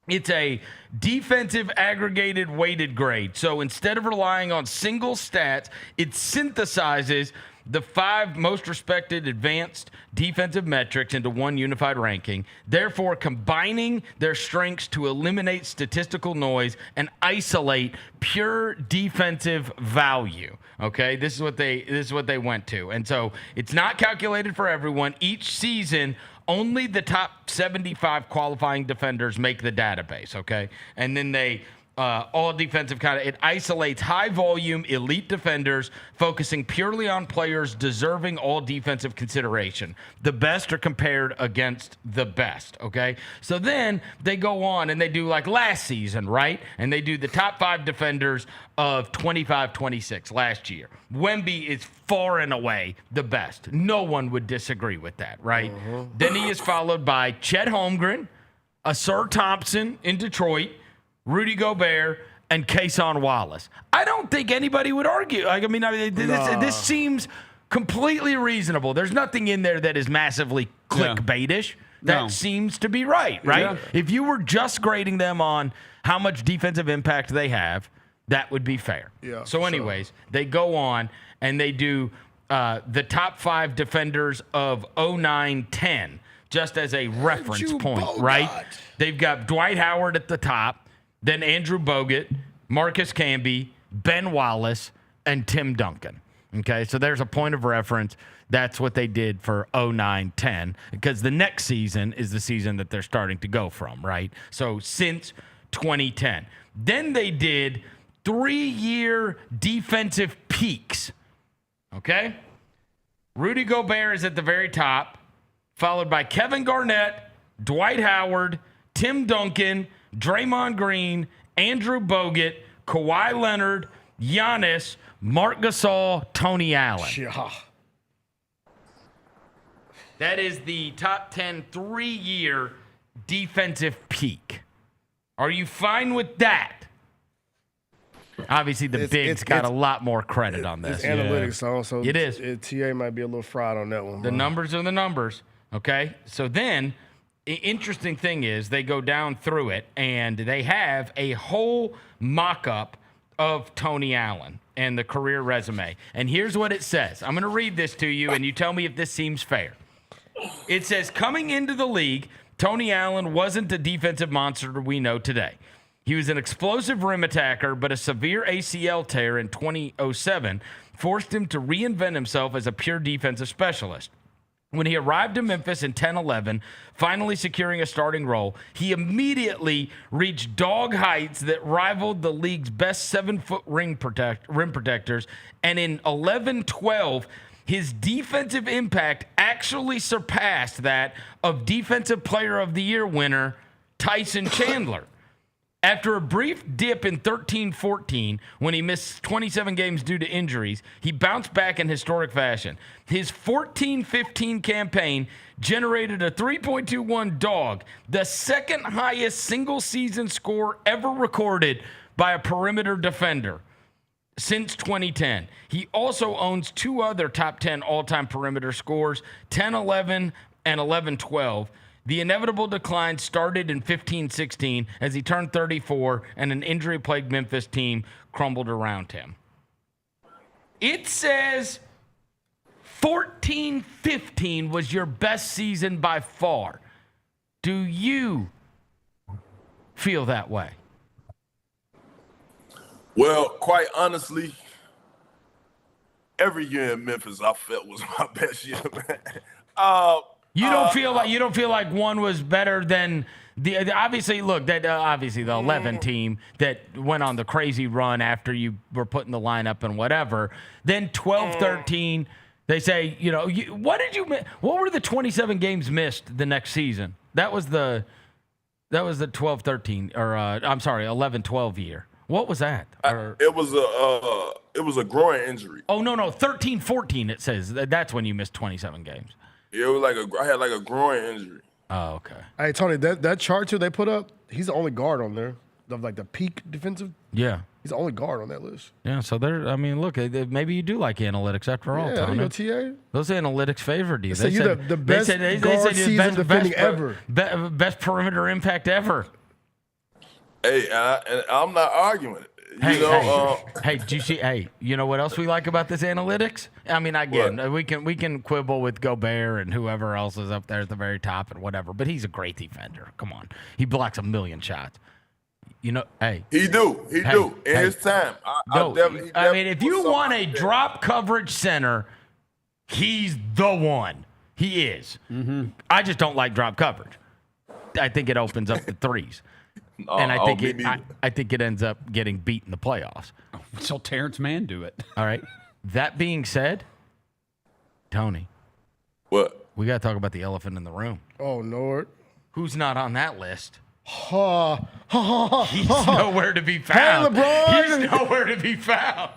It's a defensive aggregated weighted grade. So instead of relying on single stats, it synthesizes the 5 most respected advanced defensive metrics into one unified ranking, therefore combining their strengths to eliminate statistical noise and isolate pure defensive value. Okay, this is what they went to. And so it's not calculated for everyone. Each season, only the top 75 qualifying defenders make the database, okay? And then they all defensive it isolates high volume elite defenders focusing purely on players deserving all defensive consideration. The best are compared against the best, okay? So then they go on and they do like last season, right? And they do the top 5 defenders of 25-26 last year. Wemby is far and away the best. No one would disagree with that, right? Then he is followed by Chet Holmgren, Asar Thompson in Detroit, Rudy Gobert, and Kason Wallace. I don't think anybody would argue. This seems completely reasonable. There's nothing in there that is massively clickbaitish. That seems to be right? Yeah. If you were just grading them on how much defensive impact they have, that would be fair. Yeah, so anyways, they go on and they do the top 5 defenders of 09-10, just as a reference point, right? They've got Dwight Howard at the top, then Andrew Bogut, Marcus Camby, Ben Wallace, and Tim Duncan. Okay, so there's a point of reference. That's what they did for 09-10, because the next season is the season that they're starting to go from, right? So since 2010. Then they did 3-year defensive peaks. Okay? Rudy Gobert is at the very top, followed by Kevin Garnett, Dwight Howard, Tim Duncan, Draymond Green, Andrew Bogut, Kawhi Leonard, Giannis, Marc Gasol, Tony Allen. Yeah. That is the top 10 3-year defensive peak. Are you fine with that? Obviously, the Bigs got a lot more credit on this. It's analytics, so it is. TA might be a little fried on that one. The numbers are the numbers, okay? So then, the interesting thing is they go down through it, and they have a whole mock-up of Tony Allen and the career resume. And here's what it says. I'm going to read this to you, and you tell me if this seems fair. It says, coming into the league, Tony Allen wasn't the defensive monster we know today. He was an explosive rim attacker, but a severe ACL tear in 2007 forced him to reinvent himself as a pure defensive specialist. When he arrived in Memphis in 10-11, finally securing a starting role, he immediately reached dog heights that rivaled the league's best 7-foot rim protectors. And in 11-12, his defensive impact actually surpassed that of Defensive Player of the Year winner Tyson Chandler. After a brief dip in 13-14, when he missed 27 games due to injuries, he bounced back in historic fashion. His 14-15 campaign generated a 3.21 dog, the second highest single-season score ever recorded by a perimeter defender since 2010. He also owns 2 other top 10 all-time perimeter scores, 10-11 and 11-12. The inevitable decline started in 15-16 as he turned 34 and an injury-plagued Memphis team crumbled around him. It says 14-15 was your best season by far. Do you feel that way? Well, quite honestly, every year in Memphis I felt was my best year, man. You don't feel like one was better than the obviously. Look, that obviously the 11 team that went on the crazy run after you were putting the lineup and whatever. Then 12-13, they say, what were the 27 games missed the next season? That was the 12-13 or I'm sorry, 11-12 year. What was that? It was a groin injury. Oh no, 13-14. It says that's when you missed 27 games. It was I had a groin injury. Oh, okay. Hey, Tony, that chart too they put up, he's the only guard on there. The peak defensive. Yeah. He's the only guard on that list. Yeah, so look, maybe you do like analytics after all, Tony. Yeah, TA. Those analytics favored you. They said the best guard season defending ever. Best perimeter impact ever. Hey, and I'm not arguing it. Hey, do you see? Hey, you know what else we like about this analytics? I mean, again, we can quibble with Gobert and whoever else is up there at the very top and whatever, but he's a great defender. Come on, he blocks 1 million shots. Hey, he do in his time. I mean, if you want a drop coverage center, he's the one. He is. Mm-hmm. I just don't like drop coverage. I think it opens up the threes. And I think it ends up getting beat in the playoffs. So Terrence Mann do it. All right. That being said, Tony. What? We got to talk about the elephant in the room. Oh, Lord. Who's not on that list? He's nowhere to be found. Hey, LeBron. He's nowhere to be found.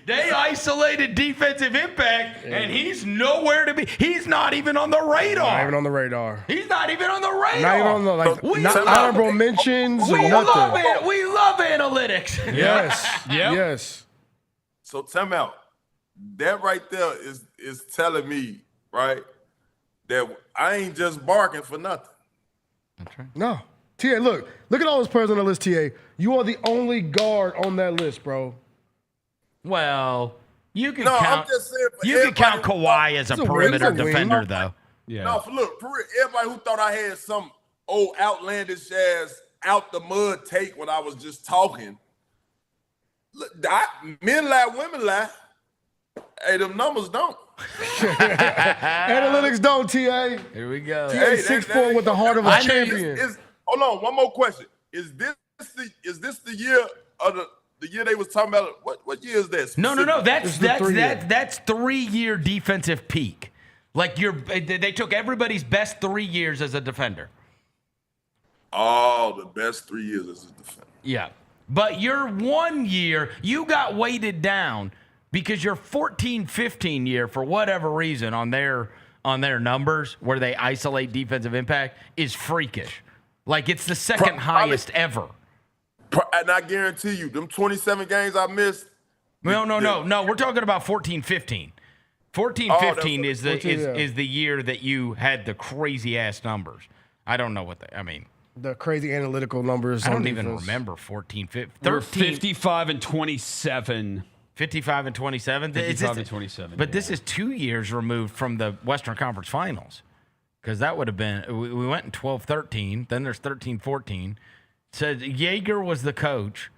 They isolated defensive impact, and he's nowhere to be. He's not even on the radar. Not even on the radar. He's not even on the radar. Not even on the honorable mentions or nothing. We love analytics. Yes. Yes. So tell me out. That right there is telling me, right, that I ain't just barking for nothing. That's right. No. TA, look at all those players on the list, TA. You are the only guard on that list, bro. Well, you can count. I'm just saying. You can count Kawhi as a perimeter defender, though. Yeah. No, everybody who thought I had some old outlandish ass out the mud take when I was just talking. Look, men lie, women lie. Hey, them numbers don't. Analytics don't, TA. Here we go. TA 6'4" with the heart of a champion. Hold on, one more question. Is this the year of the year they was talking about? What year is this? No. That's 3-year defensive peak. Like they took everybody's best 3 years as a defender. Oh, the best 3 years as a defender. Yeah. But your 1 year, you got weighted down because your 14-15 year, for whatever reason, on their numbers where they isolate defensive impact, is freakish. Like it's the second highest ever. And I guarantee you, them 27 games I missed. No. We're talking about 14-15. 14-15 is the year that you had the crazy ass numbers. I don't know what the crazy analytical numbers. I don't even remember 14-15. 55 and 27. 55 and 27. 55 and 27. But this is 2 years removed from the Western Conference Finals, because that would have been. We went in 12-13. Then there's 13-14. Said Yeager was the coach.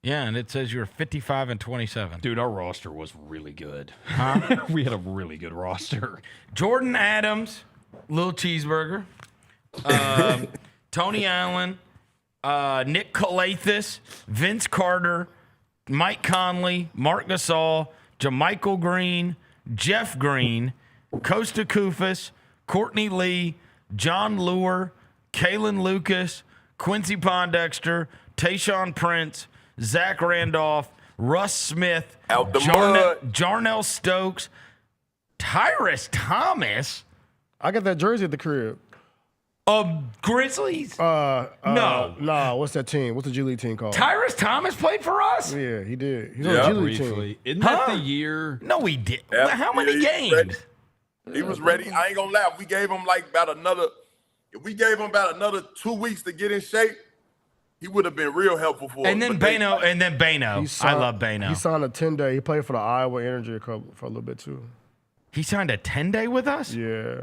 Yeah, and it says you're 55 and 27. Dude, our roster was really good. Huh? We had a really good roster. Jordan Adams, Little Cheeseburger, Tony Allen, Nick Calathis, Vince Carter, Mike Conley, Mark Gasol, JaMychal Green, Jeff Green, Costa Koufos, Courtney Lee, John Lure, Kalen Lucas, Quincy Pondexter, Tayshaun Prince, Zach Randolph, Russ Smith, Jarnell Stokes, Tyrus Thomas. I got that jersey at the crib. Grizzlies? No. What's that team? What's the G League team called? Tyrus Thomas played for us? Yeah, he did. He's on the G League team. Isn't that the year? No, he did. Yeah, How many he was games? ready. He was ready. I ain't gonna lie. We gave him if we gave him about another 2 weeks to get in shape, he would have been real helpful for us. And then Bano. I love Bano. He signed a 10-day. He played for the Iowa Energy for a little bit too. He signed a 10-day with us? Yeah.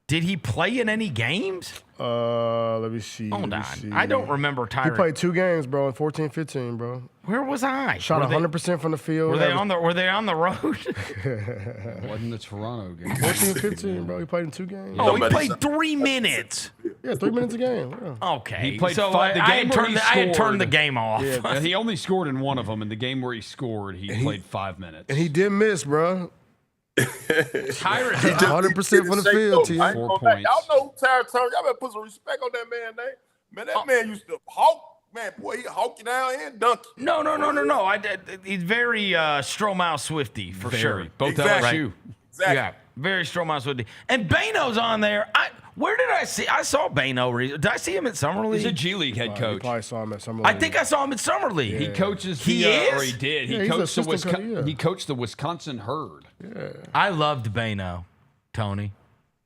Did he play in any games? Let me see. Hold on. I don't remember Tyrus. He played 2 games, bro, in 14-15, bro. Where was I? Shot 100% from the field. Were they on the road? Wasn't the Toronto game. 14-15, bro. He played in 2 games. Oh, he played 3 minutes. Yeah, 3 minutes a game. Yeah. Okay. He played so five. I had turned the game off. Yeah, he only scored in one of them. In the game where he scored, he played 5 minutes. And he did miss, bro. Tyrus, 100% from the field, T. 4 points. Y'all know who Tyrus Thomas. Y'all better put some respect on that man name. Man, that man used to hawk. Man, boy, he hawk you down and dunk you. No. He's very Stromae Swifty for sure. Both Exactly. LSU. Exactly. Yeah, very Stromae Swifty. And Bano's on there. Where did I see? I saw Bano. Did I see him at Summer League? He's a G League head You coach. probably saw him at Summer League. I think I saw him at Summer League. He coaches. He is? Or he did. Yeah, He he's coached the assistant coach, yeah. He coached the Wisconsin Herd. Yeah. I loved Bano, Tony.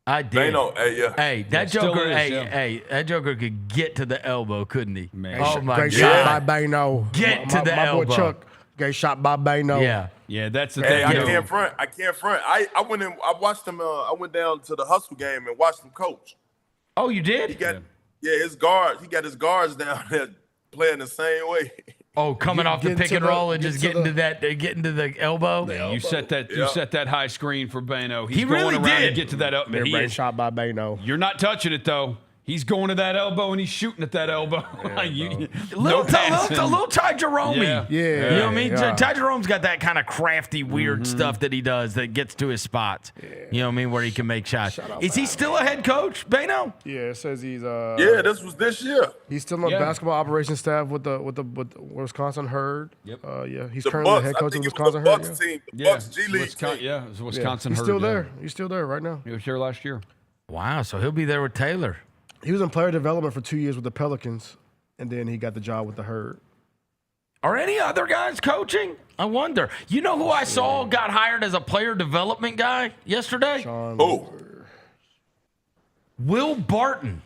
I did. Bano, hey, yeah. Hey, that still Joker. is, hey, yeah. hey, that Joker could get to the elbow, couldn't he? Man. Oh my Great God! shot by Bano. Get to the my elbow. boy Chuck. Great shot by Bano. Yeah. Yeah, that's the Hey, thing. I yo. can't front. I went in. I watched him. I went down to the Hustle game and watched him coach. Oh, you did? He got his guards. He got his guards down there playing the same way. Oh, coming off the get pick to and the- roll and get just to getting the- to that, getting to the elbow. You set that. You set that high screen for Bano. He's He going really around did. to get to that up. But he Great is, shot by Bano. you're not touching it though. He's going to that elbow and he's shooting at that elbow. Little Ty Jerome. Yeah. Yeah. You know what I mean? Yeah. Ty Jerome's got that kind of crafty, weird stuff that he does that gets to his spots. You know what I mean? Where he can make shots. Is he still a head coach, Bano? Yeah, it says he's Yeah, this was this year. he's still on the Yeah. basketball operations staff with the Wisconsin Herd. Yep. Yeah, he's The currently Bucks. the head I coach of think the it was Wisconsin the Herd. Bucks Yeah. team. The Bucks G League team. Yeah, it was Yeah. Wisconsin He's Herd. still yeah. there. He's still there right now. He was here last year. Wow, so he'll be there with Taylor. He was in player development for 2 years with the Pelicans, and then he got the job with the Herd. Are any other guys coaching? I wonder. You know who I saw got hired as a player development guy yesterday? Oh, Will Barton.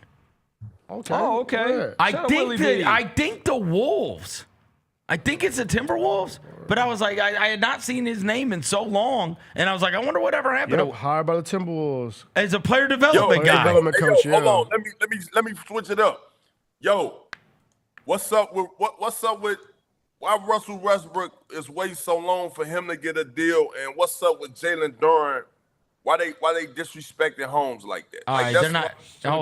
Okay. Oh, okay. Yeah. I think the Wolves. I think it's the Timberwolves. But I was like, I had not seen his name in so long, and I was like, I wonder whatever happened Yep, hired by the Timberwolves. as a player development player guy. development hey, coach. yo, Yeah. hold on. Let me switch it up. Yo, what's up with why Russell Westbrook is waiting so long for him to get a deal, and what's up with Jaylon Duran? Why they disrespecting Holmes like that? All Like, right, that's they're not.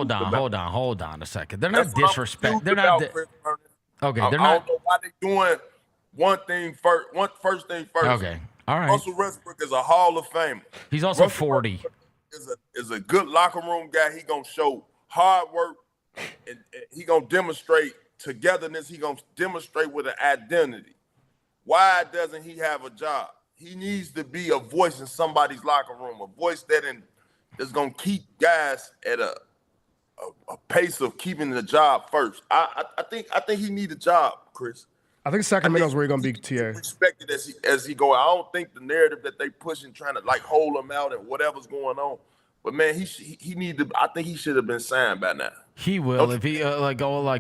what I'm Hold on a second. They're That's not what I'm disrespect. confused They're not. about, Chris Vernon. Okay, I they're don't not. know why they doing one thing first. First thing first. Okay, all right. Russell Westbrook is a Hall of Famer. He's also Russell 40. Westbrook is a good locker room guy. He gonna show hard work, and he gonna demonstrate togetherness. He gonna demonstrate with an identity. Why doesn't he have a job? He needs to be a voice in somebody's locker room, a voice that's gonna keep guys at a pace of keeping the job first. I think he need a job, Chris. I think Sacramento's where he's going to be, TA. Respected as he go. I don't think the narrative that they pushing, trying to like hold him out and whatever's going on. But man, he need to. I think he should have been signed by now. He will if he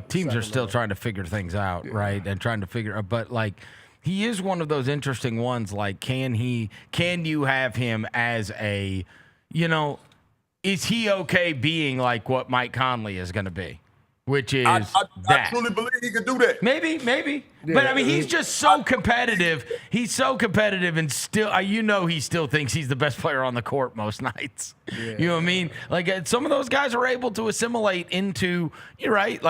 teams are still trying to figure things out, right? And trying to figure, but like he is one of those interesting ones. Like, can you have him as a, is he okay being like what Mike Conley is going to be? which is I that. truly believe he could do that. Maybe. But I mean, he's just so competitive. He's so competitive, and still, he still thinks he's the best player on the court most nights. Yeah. You know what I mean? Like some of those guys are able to assimilate into. You're right.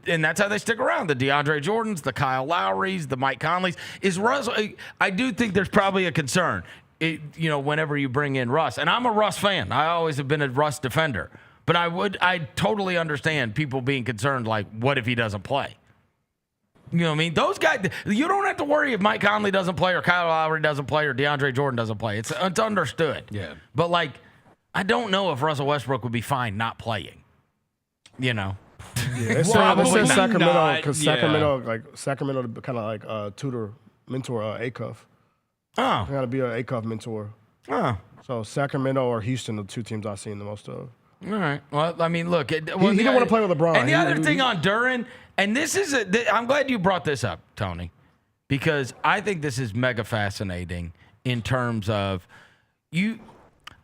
And that's how they stick around. The DeAndre Jordans, the Kyle Lowrys, the Mike Conleys. Is Russ? I do think there's probably a concern. Whenever you bring in Russ, and I'm a Russ fan. I always have been a Russ defender. But I totally understand people being concerned, like, what if he doesn't play? You know what I mean? Those guys, you don't have to worry if Mike Conley doesn't play or Kyle Lowry doesn't play or DeAndre Jordan doesn't play. It's understood. Yeah. But, I don't know if Russell Westbrook would be fine not playing. Yeah, it says Sacramento, because Sacramento kind of tutor, mentor Acuff. Oh. Got to be an Acuff mentor. Oh. So Sacramento or Houston are the two teams I've seen the most of. All right. Well, I mean, look. He didn't want to play with LeBron. And the other thing on Duren, and this is I'm glad you brought this up, Tony, because I think this is mega fascinating in terms of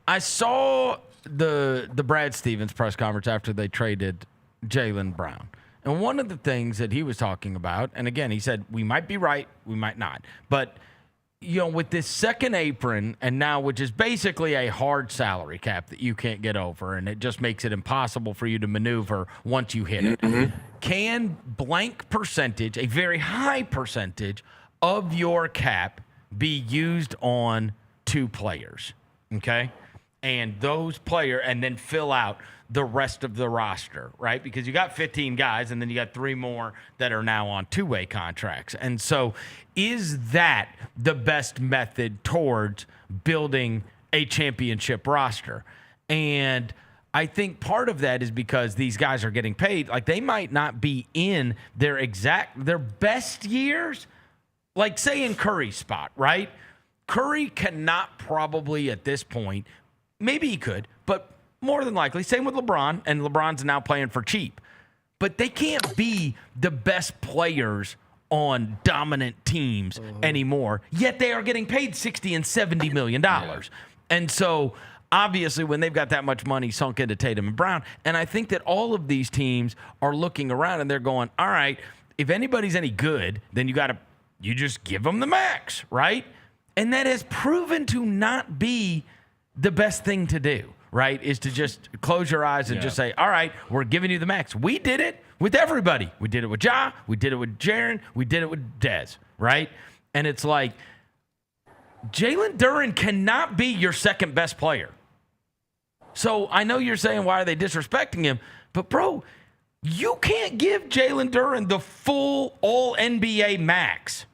I saw the Brad Stevens press conference after they traded Jaylon Brown. And one of the things that he was talking about, and again, he said, we might be right, we might not. But with this second apron, and now, which is basically a hard salary cap that you can't get over, and it just makes it impossible for you to maneuver once you hit it. Can blank percentage, a very high percentage of your cap, be used on 2 players? Okay? And those players, and then fill out the rest of the roster, right? Because you got 15 guys, and then you got 3 more that are now on 2-way contracts. And so is that the best method towards building a championship roster? And I think part of that is because these guys are getting paid. Like, they might not be in their best years, like, say, in Curry's spot, right? Curry cannot probably at this point, maybe he could, but more than likely, same with LeBron, and LeBron's now playing for cheap. But they can't be the best players on dominant teams anymore, yet they are getting paid $60 and $70 million. And so, obviously, when they've got that much money sunk into Tatum and Brown, and I think that all of these teams are looking around and they're going, all right, if anybody's any good, then you just give them the max, right? And that has proven to not be the best thing to do. Right, is to just close your eyes and just say, all right, we're giving you the max. We did it with everybody. We did it with Ja. We did it with Jaren. We did it with Dez, right? And it's like, Jalen Duren cannot be your second best player. So I know you're saying, why are they disrespecting him? But, bro, you can't give Jalen Duren the full all-NBA max.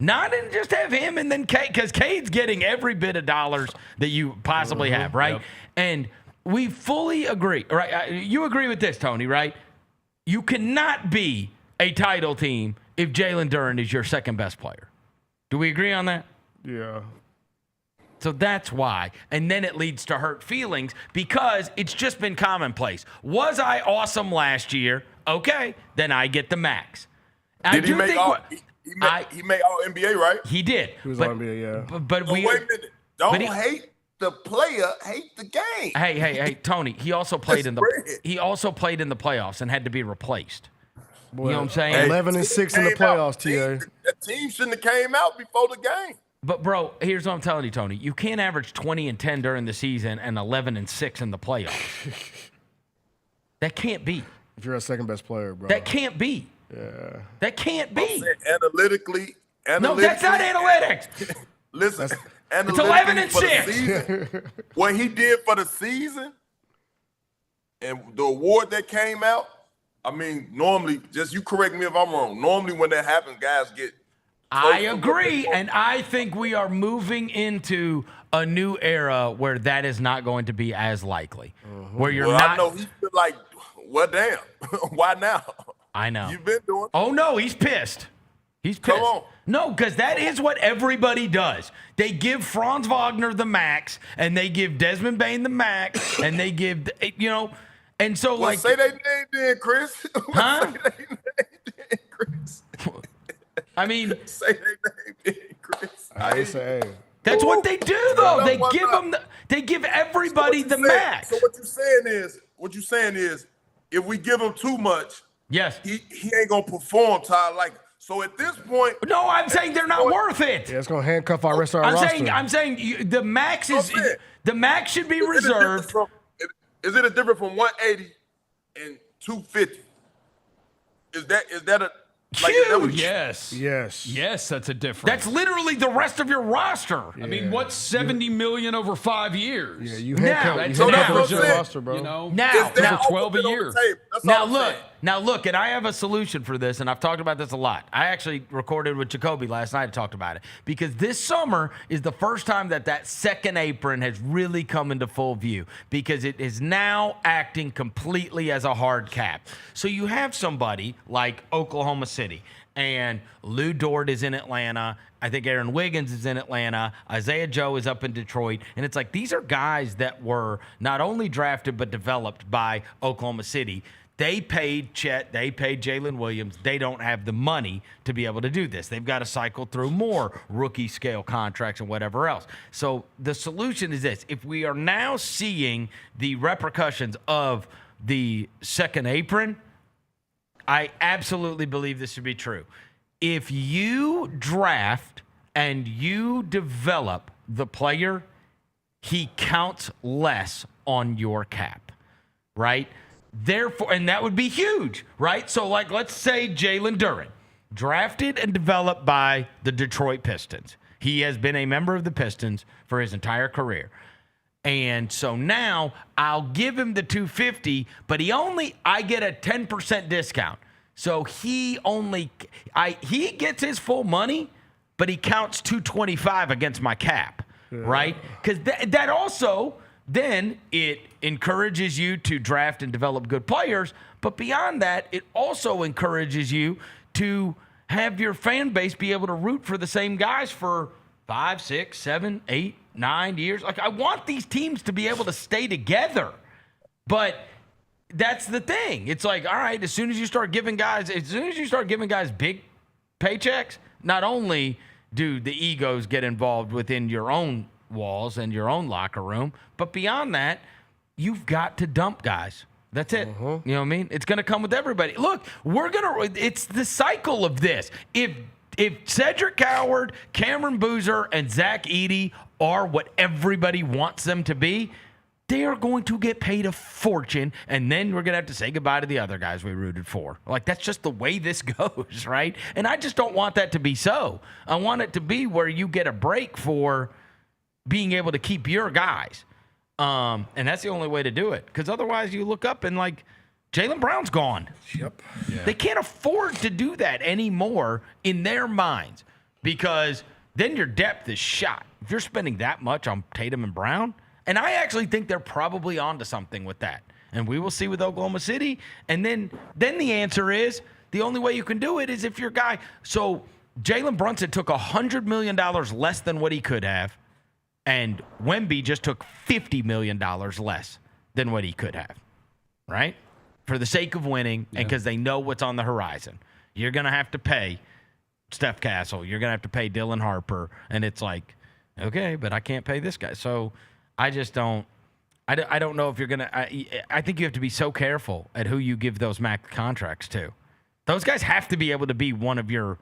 Not in just have him and then Cade, because Cade's getting every bit of dollars that you possibly have, right? Yep. And we fully agree, right? You agree with this, Tony, right? You cannot be a title team if Jalen Duren is your second best player. Do we agree on that? Yeah. So that's why. And then it leads to hurt feelings because it's just been commonplace. Was I awesome last year? Okay, then I get the max. Did he make all? He made all NBA, right? He did. He was all NBA, yeah. But wait a minute. Don't hate the player, hate the game. Hey, Tony. He also played in the playoffs and had to be replaced. Boy, you know what I'm saying? 11-6 in the playoffs, TA. That team shouldn't have came out before the game. But bro, here's what I'm telling you, Tony. You can't average 20 and 10 during the season and 11-6 in the playoffs. That can't be. If you're a second best player, bro. That can't be. Yeah. That can't be. Analytically. No, that's not analytics. Listen, it's 11-6. What he did for the season and the award that came out, I mean, normally, just you correct me if I'm wrong. Normally when that happens, guys get. I agree, and I think we are moving into a new era where that is not going to be as likely. Where you're not. I know he's been like, well, damn, why now? I know. You've been doing. Oh, no, he's pissed. He's pissed. Come on. No, because that is what everybody does. They give Franz Wagner the max, and they give Desmond Bain the max, and they give, and so well, like. Say their name then, Chris. Huh? Say their name then, Chris. I mean. Say their name then, Chris. I say. That's what they do, though. They give them. They give everybody the max. So what you're saying is, if we give them too much, Yes. He ain't gonna perform, Ty. Like, so at this point. No, I'm saying they're not worth it. Yeah, it's gonna handcuff our rest of our roster. I'm saying the max should be reserved. Is it a difference from 180 and 250? Is that a huge? Yes, that's a difference. That's literally the rest of your roster. I mean, what's $70 million over 5 years? Yeah, you handcuff the rest of your roster, bro. You know, now, over 12 a year. Now look, and I have a solution for this, and I've talked about this a lot. I actually recorded with Jacoby last night and talked about it because this summer is the first time that second apron has really come into full view because it is now acting completely as a hard cap. So you have somebody like Oklahoma City, and Lou Dort is in Atlanta. I think Aaron Wiggins is in Atlanta. Isaiah Joe is up in Detroit. And it's like these are guys that were not only drafted but developed by Oklahoma City. They paid Chet. They paid Jalen Williams. They don't have the money to be able to do this. They've got to cycle through more rookie-scale contracts and whatever else. So the solution is this. If we are now seeing the repercussions of the second apron, I absolutely believe this to be true. If you draft and you develop the player, he counts less on your cap, right? Therefore, and that would be huge, right? So, like, let's say Jalen Duren, drafted and developed by the Detroit Pistons. He has been a member of the Pistons for his entire career. And so now I'll give him the $250, but I get a 10% discount. So he gets his full money, but he counts $225 against my cap, right? Because that also then it encourages you to draft and develop good players. But beyond that, it also encourages you to have your fan base be able to root for the same guys for 5, 6, 7, 8, 9 years. Like, I want these teams to be able to stay together. But that's the thing. It's like, all right, as soon as you start giving guys big paychecks, not only do the egos get involved within your own walls and your own locker room, but beyond that, you've got to dump guys. That's it. You know what I mean? It's going to come with everybody. Look, it's the cycle of this. If Cedric Coward, Cameron Boozer, and Zach Edey are what everybody wants them to be, they are going to get paid a fortune, and then we're going to have to say goodbye to the other guys we rooted for. Like, that's just the way this goes, right? And I just don't want that to be so. I want it to be where you get a break for being able to keep your guys. And that's the only way to do it. Because otherwise you look up and, like, Jaylen Brown's gone. Yep. Yeah. They can't afford to do that anymore in their minds because then your depth is shot. If you're spending that much on Tatum and Brown, and I actually think they're probably onto something with that. And we will see with Oklahoma City. And then the answer is the only way you can do it is if your guy. So Jalen Brunson took $100 million less than what he could have. And Wemby just took $50 million less than what he could have, right? For the sake of winning and because they know what's on the horizon. You're going to have to pay Steph Castle. You're going to have to pay Dylan Harper. And it's like, okay, but I can't pay this guy. So I just don't – I don't know if you're going to – I think you have to be so careful at who you give those max contracts to. Those guys have to be able to be one of your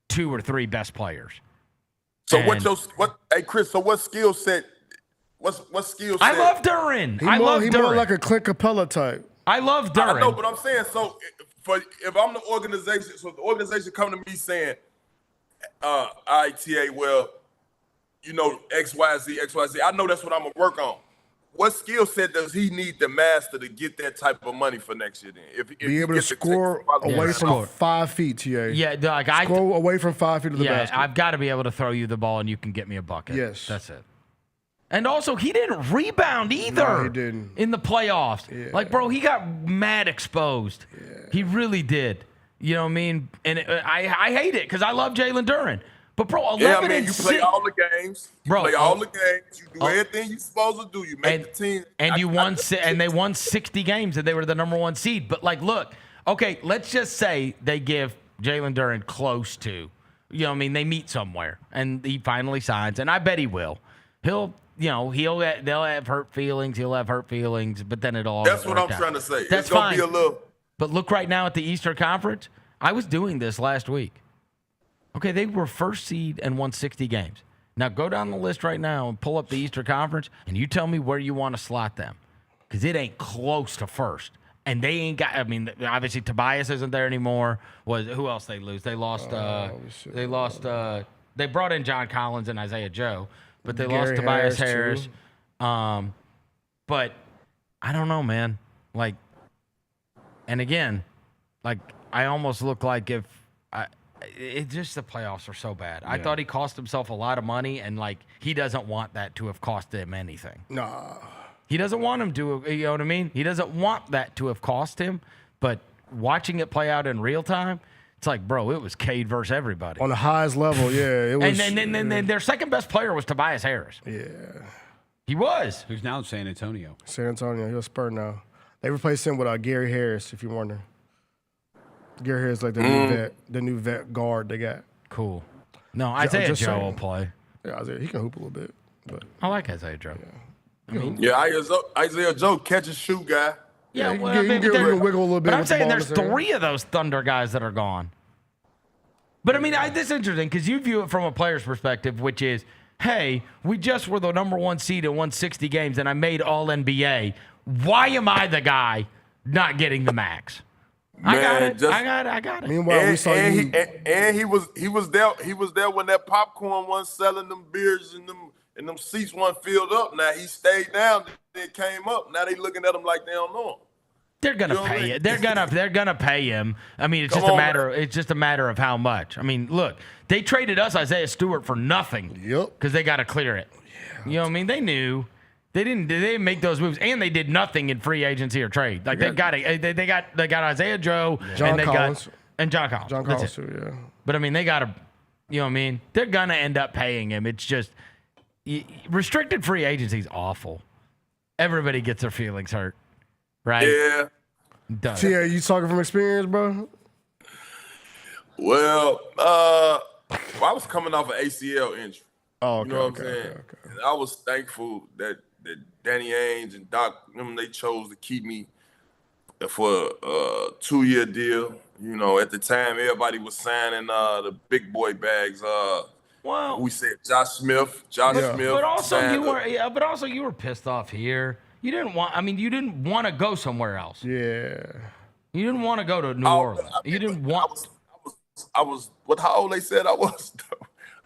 2 or 3 best players. So hey Chris, so what skill set? What skill set? I love Duren. He's more like a Clint Capella type. I love Duren. I know, but I'm saying if I'm the organization, so the organization come to me saying, ITA, well, you know, XYZ, I know that's what I'm gonna work on. What skill set does he need to master to get that type of money for next year? Then, be able to score away from 5 feet, TA. Yeah, like score away from 5 feet of the basket. Yeah, I've got to be able to throw you the ball and you can get me a bucket. Yes, that's it. And also, he didn't rebound either. No, he didn't. In the playoffs. Yeah. Like, bro, he got mad exposed. Yeah. He really did. You know what I mean? And I hate it because I love Jalen Duren. But, bro, 11 and 6. You play all the games. You play all the games. You do everything you're supposed to do. You make the team. And they won 60 games, and they were the number 1 seed. But, like, look, okay, let's just say they give Jalen Duren close to, you know what I mean, they meet somewhere, and he finally signs, and I bet he will. They'll have hurt feelings. He'll have hurt feelings, but then it'll all That's what I'm trying to say. That's it's gonna fine. be a little. But look right now at the Eastern Conference. I was doing this last week. Okay, they were first seed and won 60 games. Now go down the list right now and pull up the Eastern Conference, and you tell me where you want to slot them, because it ain't close to first. And they ain't got. I mean, obviously Tobias isn't there anymore. Who else they lose? They lost. They brought in John Collins and Isaiah Joe, but they lost Tobias Harris. But I don't know, man. Like, and again, like I almost look like if it's just the playoffs are so bad. I thought he cost himself a lot of money, and like he doesn't want that to have cost him anything. Nah. He doesn't want him to, you know what I mean? He doesn't want that to have cost him, but watching it play out in real time, it's like, bro, it was Cade versus everybody. On the highest level, yeah. It was, and then their second best player was Tobias Harris. Yeah. He was. Who's now in San Antonio. San Antonio, he's a Spur now. They replaced him with Gary Harris, if you're wondering. Gary Harris like the new vet guard they got. Cool. No, Isaiah Joe will play. Yeah, Isaiah, he can hoop a little bit. But I like Isaiah Joe. Yeah. Isaiah Joe catch and shoot guy. Yeah, you well, can get a wiggle a little bit. But I'm with the saying ball there's in his hand. 3 of those Thunder guys that are gone. But I mean, this is interesting because you view it from a player's perspective, which is, hey, we just were the number 1 seed and won 60 games, and I made All NBA. Why am I the guy not getting the max? Man, I got it. Meanwhile, we saw you. He was there when that popcorn wasn't selling them beers and them seats weren't filled up. Now he stayed down, then came up. Now they looking at him like they don't know him. They're gonna pay it. They're gonna pay him. I mean, it's just a matter of how much. I mean, look, they traded us Isaiah Stewart for nothing. Yep. Because they got to clear it. Yeah. You know what I mean? They knew. They didn't make those moves, and they did nothing in free agency or trade. Like they got Isaiah Joe, John Collins. John Collins. John Collins too, yeah. But I mean, they got to, you know what I mean? They're gonna end up paying him. It's just restricted free agency is awful. Everybody gets their feelings hurt, right? Yeah. Tia, you talking from experience, bro? Well, I was coming off an ACL injury. Oh, okay. You know what I'm saying? Okay. And I was thankful that Danny Ainge and Doc, they chose to keep me for a 2-year deal. You know, at the time, everybody was signing the big boy bags. Well, we said Josh Smith. But also you were pissed off here. You didn't want to go somewhere else. Yeah. You didn't want to go to New Orleans. You didn't want. I was what? How old they said I was?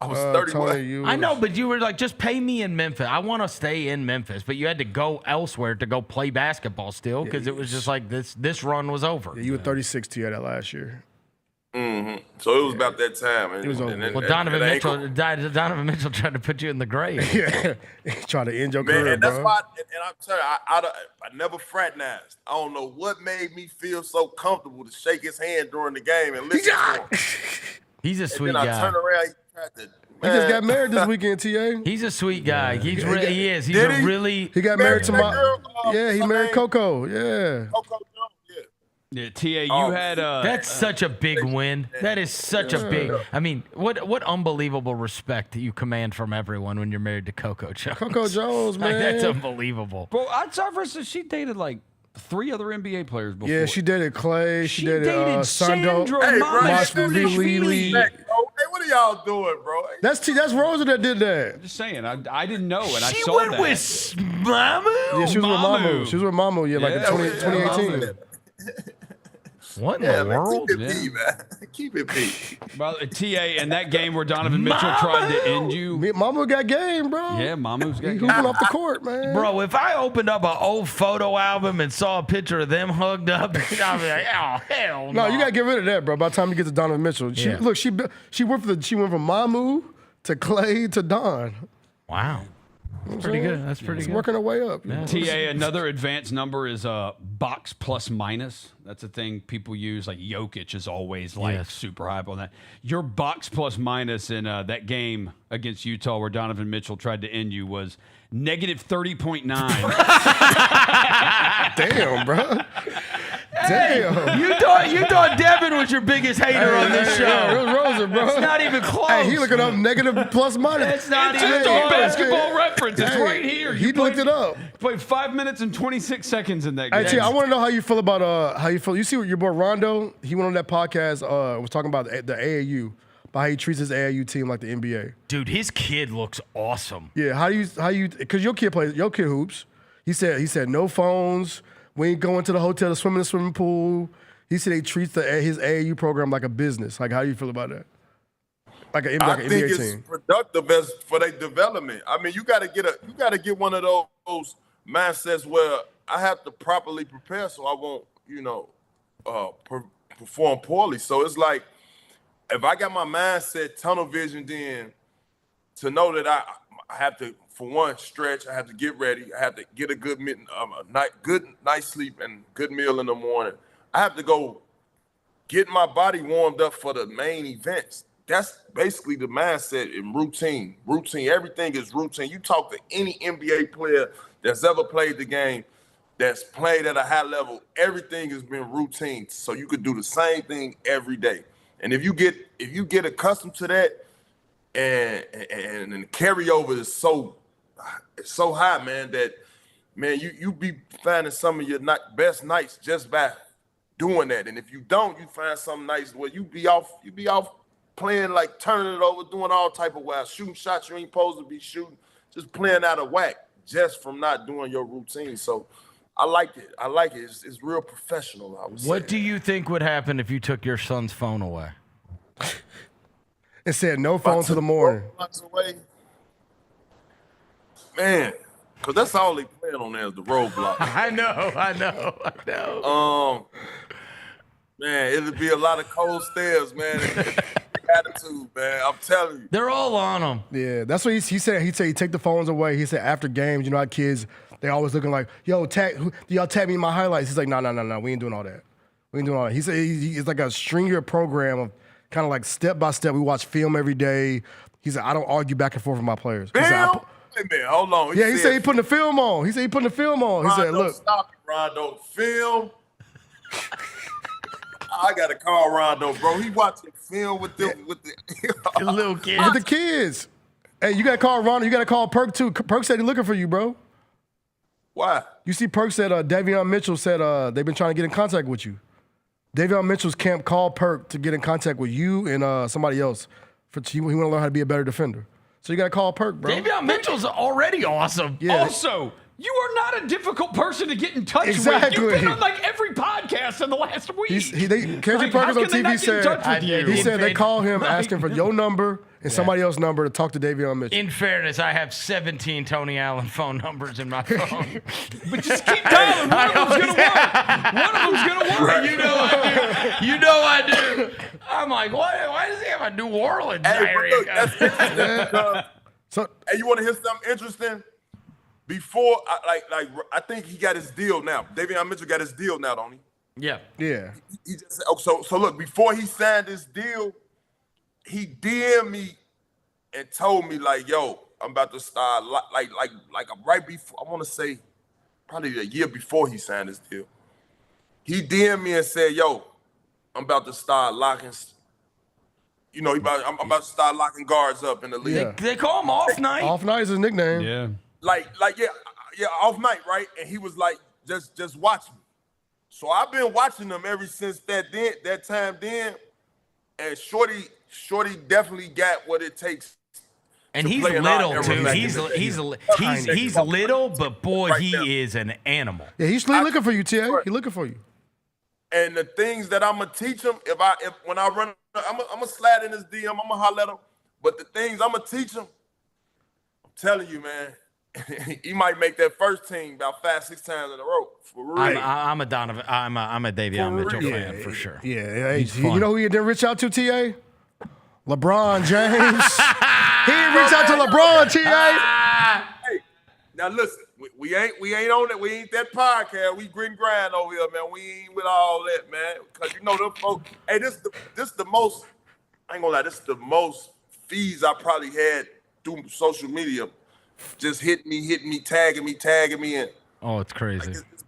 I was 31. I know, but you were like, just pay me in Memphis. I want to stay in Memphis, but you had to go elsewhere to go play basketball still because it was just like this run was over. Yeah, you were 36 to that last year. Mm-hmm. So it was about that time. And, it was over. Well, Donovan Mitchell tried to put you in the grave. Yeah, trying to end your career, and that's bro. why. And I'm telling you, I never fraternized. I don't know what made me feel so comfortable to shake his hand during the game and listen to him. He's a sweet guy. guy. I turned around. He just got married this weekend, TA. He's a sweet guy. He is. He's a really. He got married to he married Coco. Yeah. Coco. Yeah, TA, you had that's such a big win. That is such a big. I mean, what unbelievable respect that you command from everyone when you're married to Coco Jones. Coco Jones, man, that's unbelievable. Bro, outside versus she dated like 3 other NBA players before. Yeah, she dated Clay. She dated Sandro Hey, what are y'all doing, bro? That's Rosa that did that. I'm just saying, I didn't know, and I she saw went that. with Mamu. Yeah, she was with Mamu. She was with Mamu. Yeah, like in 2018. What in the world? Keep it P, man. Keep it P. Well, TA, in that game where Donovan Mitchell tried to end you. Mamu got game, bro. Yeah, Mamu's got game. He hooping off the court, man. Bro, if I opened up an old photo album and saw a picture of them hugged up, I'd be like, oh, hell no. No, you got to get rid of that, bro. By the time you get to Donovan Mitchell. She went from Mamu to Clay to Don. Wow. That's pretty good. That's pretty good. Working her way up. Yeah. TA, another advanced number is box plus minus. That's a thing people use. Like Jokic is always super hype on that. Your box plus minus in that game against Utah where Donovan Mitchell tried to end you was negative 30.9. Damn, bro. Damn. You thought Devin was your biggest hater on this show. Yeah, it was Rosa, bro. It's not even close. Hey, he looking up negative plus minus. It's not It's even just on close. Basketball Reference. It's right here. He looked it up. Played 5 minutes and 26 seconds in that game. Hey, T, I want to know how you feel about how you feel. You see what your boy Rondo, he went on that podcast, was talking about the AAU, about how he treats his AAU team like the NBA. Dude, his kid looks awesome. Yeah, how you because your kid hoops. He said no phones. We ain't going to the hotel to swim in the swimming pool. He said he treats his AAU program like a business. Like, how do you feel about that? Like an I NBA think it's team. productive for their development. I mean, you got to get one of those mindsets where I have to properly prepare so I won't, perform poorly. So it's like if I got my mindset tunnel vision, then to know that I have to, for one, stretch. I have to get ready. I have to get a good night's sleep and good meal in the morning. I have to go get my body warmed up for the main events. That's basically the mindset in routine. Everything is routine. You talk to any NBA player that's ever played the game, that's played at a high level, everything has been routine. So you could do the same thing every day. And if you get accustomed to that, and the carryover is so high, man, that you be finding some of your best nights just by doing that. And if you don't, you find some nights where you be off playing, like turning it over, doing all type of wild, shooting shots you ain't supposed to be shooting, just playing out of whack just from not doing your routine. So I like it. It's real professional, I would say. What do you think would happen if you took your son's phone away? It said no phone till the morning. Away. Man, because that's all they playing on there is the roadblock. I know. Man, it'll be a lot of cold stares, man. Attitude, man. I'm telling you. They're all on them. Yeah, that's what he said. He said he take the phones away. He said after games, how kids, they always looking like, yo, y'all tag me in my highlights. He's like, no, we ain't doing all that. He said it's like a stringier program of kind of like step by step. We watch film every day. He said, I don't argue back and forth with my players. Film? Wait a minute, hold on. He said he putting the film on. He said, look. Stop it, Rondo. Film. I got to call Rondo, bro. He watching film with the little kids. With the kids. Hey, you got to call Rondo. You got to call Perk, too. Perk said he's looking for you, bro. Why? You see, Perk said, Davion Mitchell said they've been trying to get in contact with you. Davion Mitchell's camp called Perk to get in contact with you and somebody else. He want to learn how to be a better defender. So you got to call Perk, bro. Davion Mitchell's already awesome. Yeah. Also, you are not a difficult person to get in touch Exactly. with. You've been on like every podcast in the last week. Kendrick Perkins on TV said they call him asking for your number and somebody else's number to talk to Davion Mitchell. In fairness, I have 17 Tony Allen phone numbers in my phone. But just keep dialing. One of them's going to work. One of them's going to work. You know I do. I'm like, why does he have a New Orleans diarrhea? Look, that's interesting. Hey, you want to hear something interesting? Before, I think he got his deal now. Davion Mitchell got his deal now, don't he? Yeah. He just, so look, before he signed this deal, he DM'd me and told me like, yo, I'm about to start like right before, I want to say probably a year before he signed this deal. He DM'd me and said, yo, I'm about to start locking, I'm about to start locking guards up in the league. Yeah. They call him Off Night. Off Night is his nickname. Yeah. Yeah, off night, right? And he was like, just watch me. So I've been watching them ever since that time then. And Shorty definitely got what it takes. And he's little too. He's little, but boy, he is an animal. Yeah, he's looking for you, T.A. He's looking for you. And the things that I'm gonna teach him, when I run, I'm gonna slide in his DM. I'm gonna holler at him. But the things I'm gonna teach him, I'm telling you, man. He might make that first team about 5-6 times in a row. For real. I'm a Davion Mitchell fan for sure. Yeah, you know who he didn't reach out to, T.A.? LeBron James. He didn't reach out to LeBron, T.A. Hey, now listen, we ain't on it. We ain't that podcast. We grit and grind over here, man. We ain't with all that, man. Because them folks. Hey, this the most. I ain't gonna lie. This is the most feeds I probably had through social media. Just hit me, tagging me, and oh, it's crazy. It's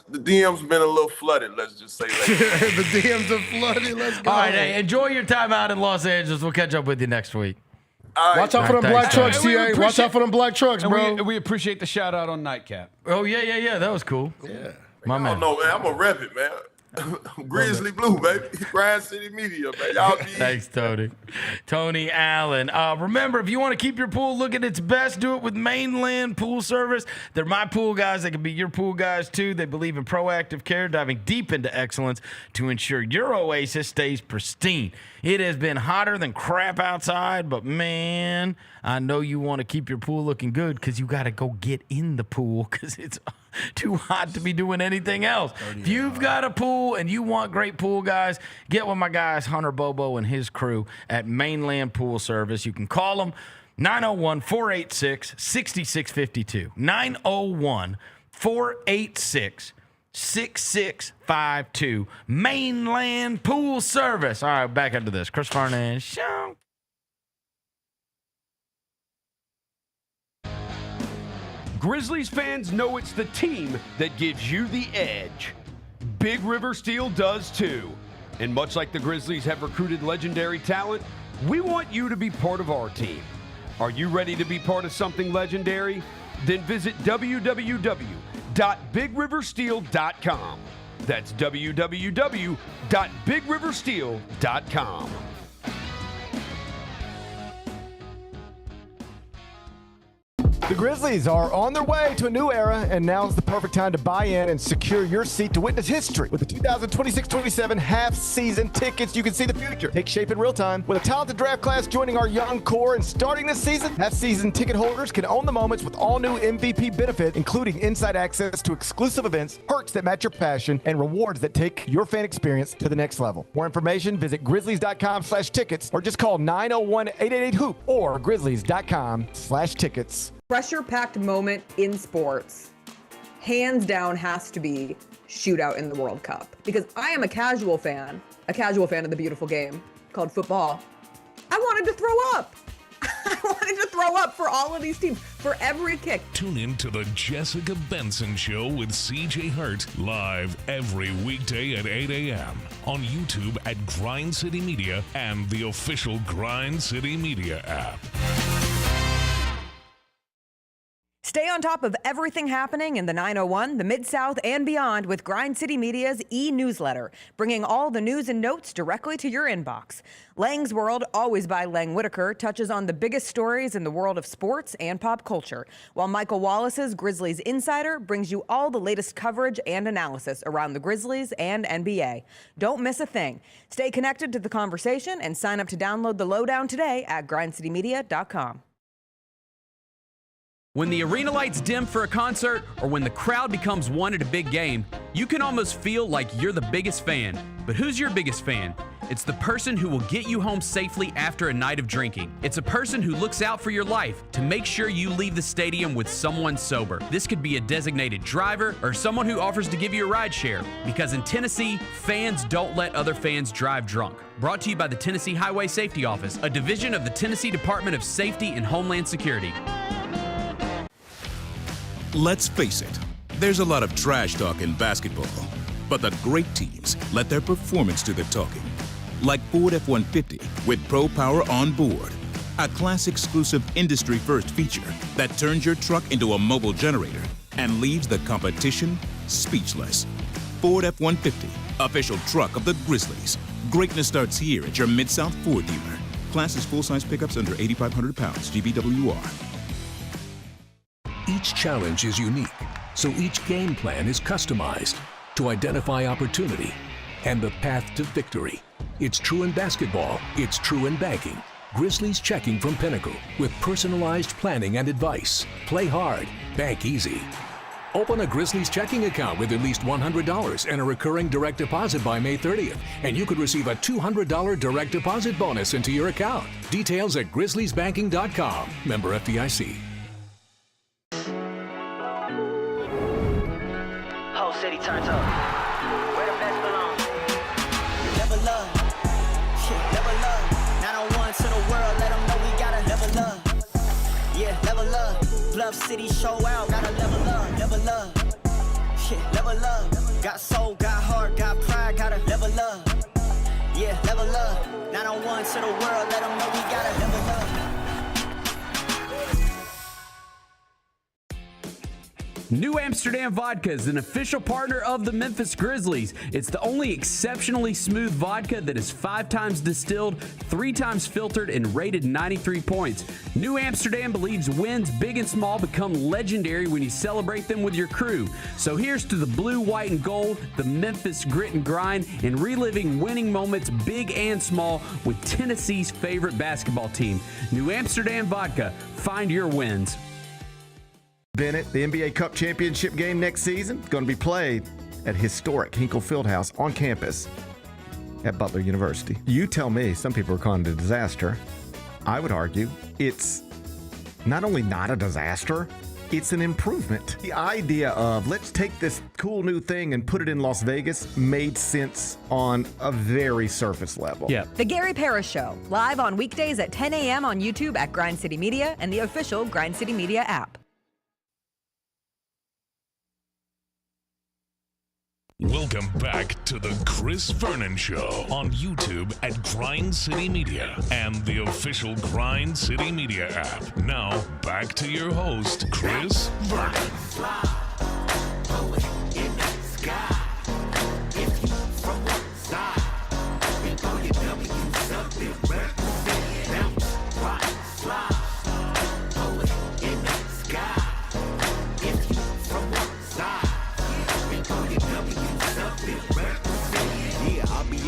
The DM's been a little flooded, let's just say that. The DMs are flooded. Let's go. All right, hey, enjoy your time out in Los Angeles. We'll catch up with you next week. Watch out for them black trucks, Hey, TA. Watch out for them black trucks, bro. We appreciate the shout out on Nightcap. Oh, yeah. That was cool. Yeah. My man. No, man, I'm going to rep it, man. Grizzly Blue, baby. Grind City Media, man. Y'all be Thanks, Tony. Tony Allen. Remember, if you want to keep your pool looking its best, do it with Mainland Pool Service. They're my pool guys. They can be your pool guys, too. They believe in proactive care, diving deep into excellence to ensure your oasis stays pristine. It has been hotter than crap outside, but, man, I know you want to keep your pool looking good because you got to go get in the pool because it's too hot to be doing anything else. If you've got a pool and you want great pool guys, get with my guys, Hunter Bobo and his crew at Mainland Pool Service. You can call them 901-486-6652. 901-486-6652. Mainland Pool Service. All right, back into this. Chris Vernon Show. Grizzlies fans know it's the team that gives you the edge. Big River Steel does too. And much like the Grizzlies have recruited legendary talent, we want you to be part of our team. Are you ready to be part of something legendary? Then visit www.bigriversteel.com. That's www.bigriversteel.com. The Grizzlies are on their way to a new era, and now's the perfect time to buy in and secure your seat to witness history. With the 2026-27 half-season tickets, you can see the future take shape in real time. With a talented draft class joining our young core and starting this season, half-season ticket holders can own the moments with all new MVP benefits, including inside access to exclusive events, perks that match your passion, and rewards that take your fan experience to the next level. More information, visit grizzlies.com/tickets or just call 901-888-HOOP or grizzlies.com/tickets. Pressure-packed moment in sports, hands down, has to be shootout in the World Cup. Because I am a casual fan of the beautiful game called football. I wanted to throw up. I wanted to throw up for all of these teams, for every kick. Tune in to the Jessica Benson Show with CJ Hurt, live every weekday at 8 a.m. on YouTube at Grind City Media and the official Grind City Media app. Stay on top of everything happening in the 901, the Mid-South, and beyond with Grind City Media's e-newsletter, bringing all the news and notes directly to your inbox. Lang's World, always by Lang Whitaker, touches on the biggest stories in the world of sports and pop culture, while Michael Wallace's Grizzlies Insider brings you all the latest coverage and analysis around the Grizzlies and NBA. Don't miss a thing. Stay connected to the conversation and sign up to download the lowdown today at grindcitymedia.com. When the arena lights dim for a concert or when the crowd becomes one at a big game, you can almost feel like you're the biggest fan. But who's your biggest fan? It's the person who will get you home safely after a night of drinking. It's a person who looks out for your life to make sure you leave the stadium with someone sober. This could be a designated driver or someone who offers to give you a ride share. Because in Tennessee, fans don't let other fans drive drunk. Brought to you by the Tennessee Highway Safety Office, a division of the Tennessee Department of Safety and Homeland Security. Let's face it, there's a lot of trash talk in basketball, but the great teams let their performance do the talking. Like Ford F-150 with Pro Power on board, a class-exclusive industry-first feature that turns your truck into a mobile generator and leaves the competition speechless. Ford F-150, official truck of the Grizzlies. Greatness starts here at your Mid-South Ford dealer. Class is full-size pickups under 8,500 pounds, GVWR. Each challenge is unique, so each game plan is customized to identify opportunity and the path to victory. It's true in basketball, it's true in banking. Grizzlies Checking from Pinnacle with personalized planning and advice. Play hard, bank easy. Open a Grizzlies checking account with at least $100 and a recurring direct deposit by May 30th, and you could receive a $200 direct deposit bonus into your account. Details at grizzliesbanking.com. Member FDIC. Whole city turns up. Where the best belong. Level up. Shit, level up. 901 to the world, let them know we gotta level up. Yeah, level up. Bluff City show out, gotta level up, level up. Yeah, level up. Got soul, got heart, got pride, gotta level up. Yeah, level up. 901 to the world, let them know we gotta level up. New Amsterdam Vodka is an official partner of the Memphis Grizzlies. It's the only exceptionally smooth vodka that is 5 times distilled, 3 times filtered, and rated 93 points. New Amsterdam believes wins big and small become legendary when you celebrate them with your crew. So here's to the blue, white, and gold, the Memphis grit and grind, and reliving winning moments big and small with Tennessee's favorite basketball team. New Amsterdam Vodka. Find your wins. Bennett, the NBA Cup Championship game next season is going to be played at historic Hinkle Fieldhouse on campus at Butler University. You tell me, some people are calling it a disaster. I would argue it's not only not a disaster, it's an improvement. The idea of let's take this cool new thing and put it in Las Vegas made sense on a very surface level. Yeah. The Gary Parrish Show, live on weekdays at 10 a.m. on YouTube at Grind City Media and the official Grind City Media app. Welcome back to the Chris Vernon Show on YouTube at Grind City Media and the official Grind City Media app. Now, back to your host, Chris Vernon.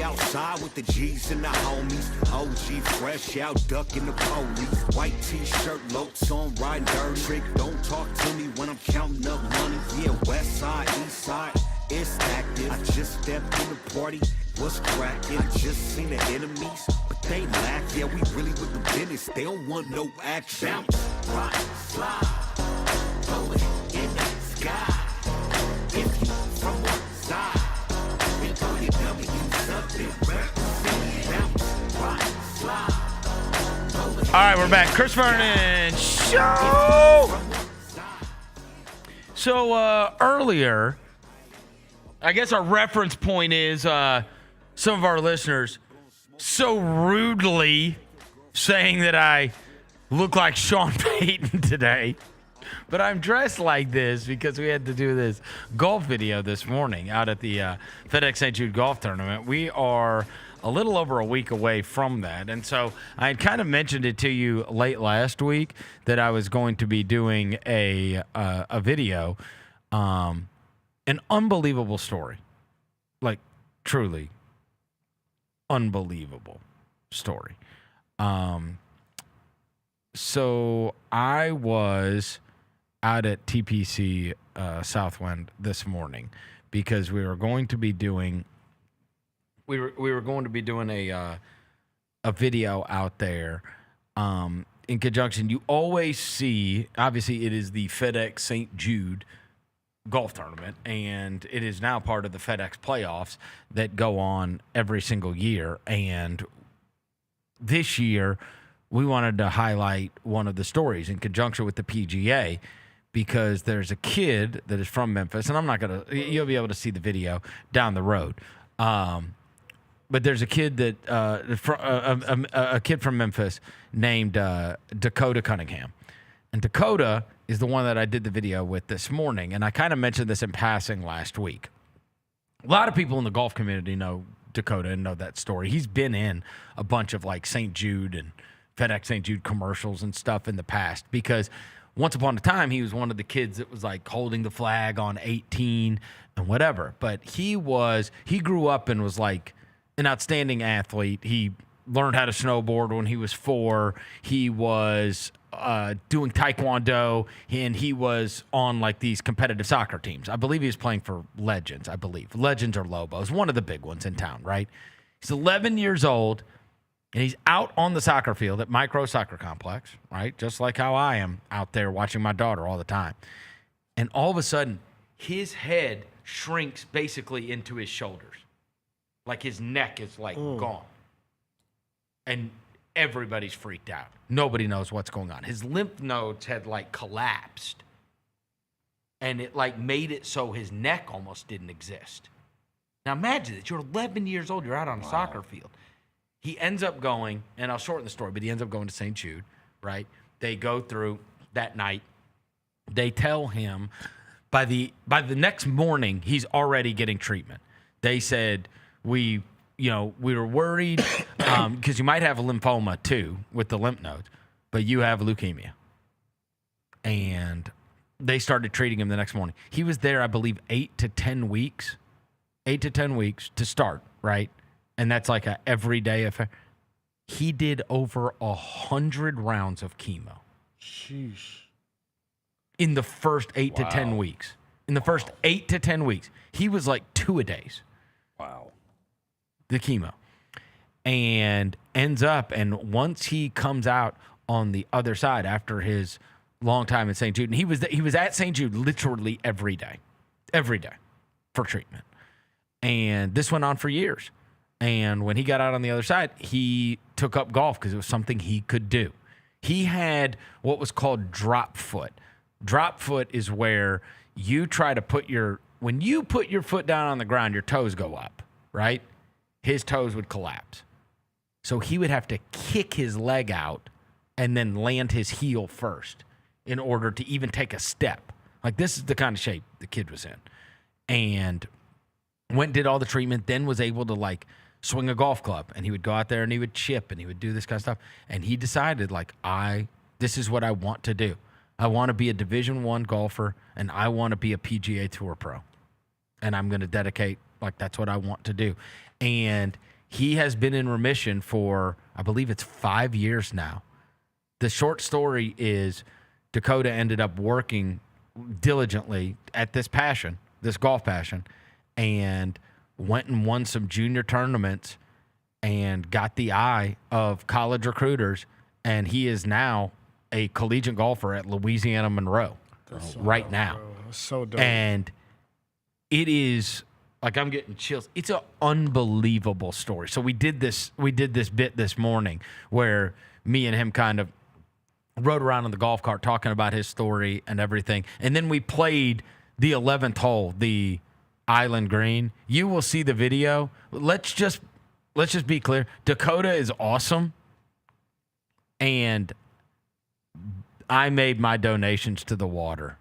Outside with the G's and the homies, OG fresh out ducking the police. White t-shirt, locs on, riding dirt. Trick, don't talk to me when I'm counting up money. Yeah, west side, east side, it's active. I just stepped in the party, what's cracking? I just seen the enemies, but they lack. Yeah, we really with the business, they don't want no action. Bounce, ride, slide, throw it in the sky. If you from one side, we throw your W's. All right, we're back. Chris Vernon Show. So earlier, I guess our reference point is some of our listeners so rudely saying that I look like Sean Payton today. But I'm dressed like this because we had to do this golf video this morning out at the FedEx St. Jude Golf Tournament. We are a little over a week away from that. And so I had kind of mentioned it to you late last week that I was going to be doing a video, an unbelievable story, like truly unbelievable story. So I was out at TPC Southwind this morning because we were going to be doing a video out there in conjunction. You always see, obviously it is the FedEx St. Jude golf tournament, and it is now part of the FedEx playoffs that go on every single year. And this year we wanted to highlight one of the stories in conjunction with the PGA, because there's a kid that is from Memphis, and you'll be able to see the video down the road. But there's a kid that a kid from Memphis named Dakota Cunningham, and Dakota is the one that I did the video with this morning. And I kind of mentioned this in passing last week. A lot of people in the golf community know Dakota and know that story. He's been in a bunch of like St. Jude and FedEx St. Jude commercials and stuff in the past, because once upon a time, he was one of the kids that was like holding the flag on 18 and whatever. But he grew up and was like an outstanding athlete. He learned how to snowboard when he was 4. He was doing taekwondo, and he was on like these competitive soccer teams. I believe he was playing for Legends, Legends or Lobos, one of the big ones in town, right? He's 11 years old. And he's out on the soccer field at Micro Soccer Complex, right? Just like how I am out there watching my daughter all the time. And all of a sudden, his head shrinks basically into his shoulders. Like his neck is like gone. And everybody's freaked out. Nobody knows what's going on. His lymph nodes had like collapsed. and it like made it so his neck almost didn't exist. Now imagine that you're 11 years old, you're out on a soccer field. He ends up going, and I'll shorten the story, but he ends up going to St. Jude, right? They go through that night. They tell him by the next morning he's already getting treatment. They said we were worried because you might have a lymphoma too with the lymph nodes, but you have leukemia. And they started treating him the next morning. He was there, I believe, 8 to 10 weeks to start, right? And that's like a everyday affair. He did over 100 rounds of chemo. Sheesh. In the first 8 to 10 weeks. In the first 8 to 10 weeks. He was like 2-a-days. Wow. The chemo. And ends up, and once he comes out on the other side after his long time at St. Jude, and he was at St. Jude literally every day for treatment. And this went on for years. And when he got out on the other side, he took up golf because it was something he could do. He had what was called drop foot. Drop foot is where you try to when you put your foot down on the ground, your toes go up, right? His toes would collapse. So he would have to kick his leg out and then land his heel first in order to even take a step. Like, this is the kind of shape the kid was in. And went and did all the treatment, then was able to, like, swing a golf club. And he would go out there and he would chip and he would do this kind of stuff. And he decided, like, this is what I want to do. I want to be a Division I golfer, and I want to be a PGA Tour pro. And I'm going to dedicate, like, that's what I want to do. And he has been in remission for, I believe it's 5 years now. The short story is Dakota ended up working diligently at this golf passion, and went and won some junior tournaments and got the eye of college recruiters, and he is now a collegiate golfer at Louisiana Monroe right now. That's so dope. And it is, like, I'm getting chills. It's an unbelievable story. So we did this bit this morning where me and him kind of rode around on the golf cart talking about his story and everything. And then we played the 11th hole, the Island Green. You will see the video. Let's just be clear. Dakota is awesome. And I made my donations to the water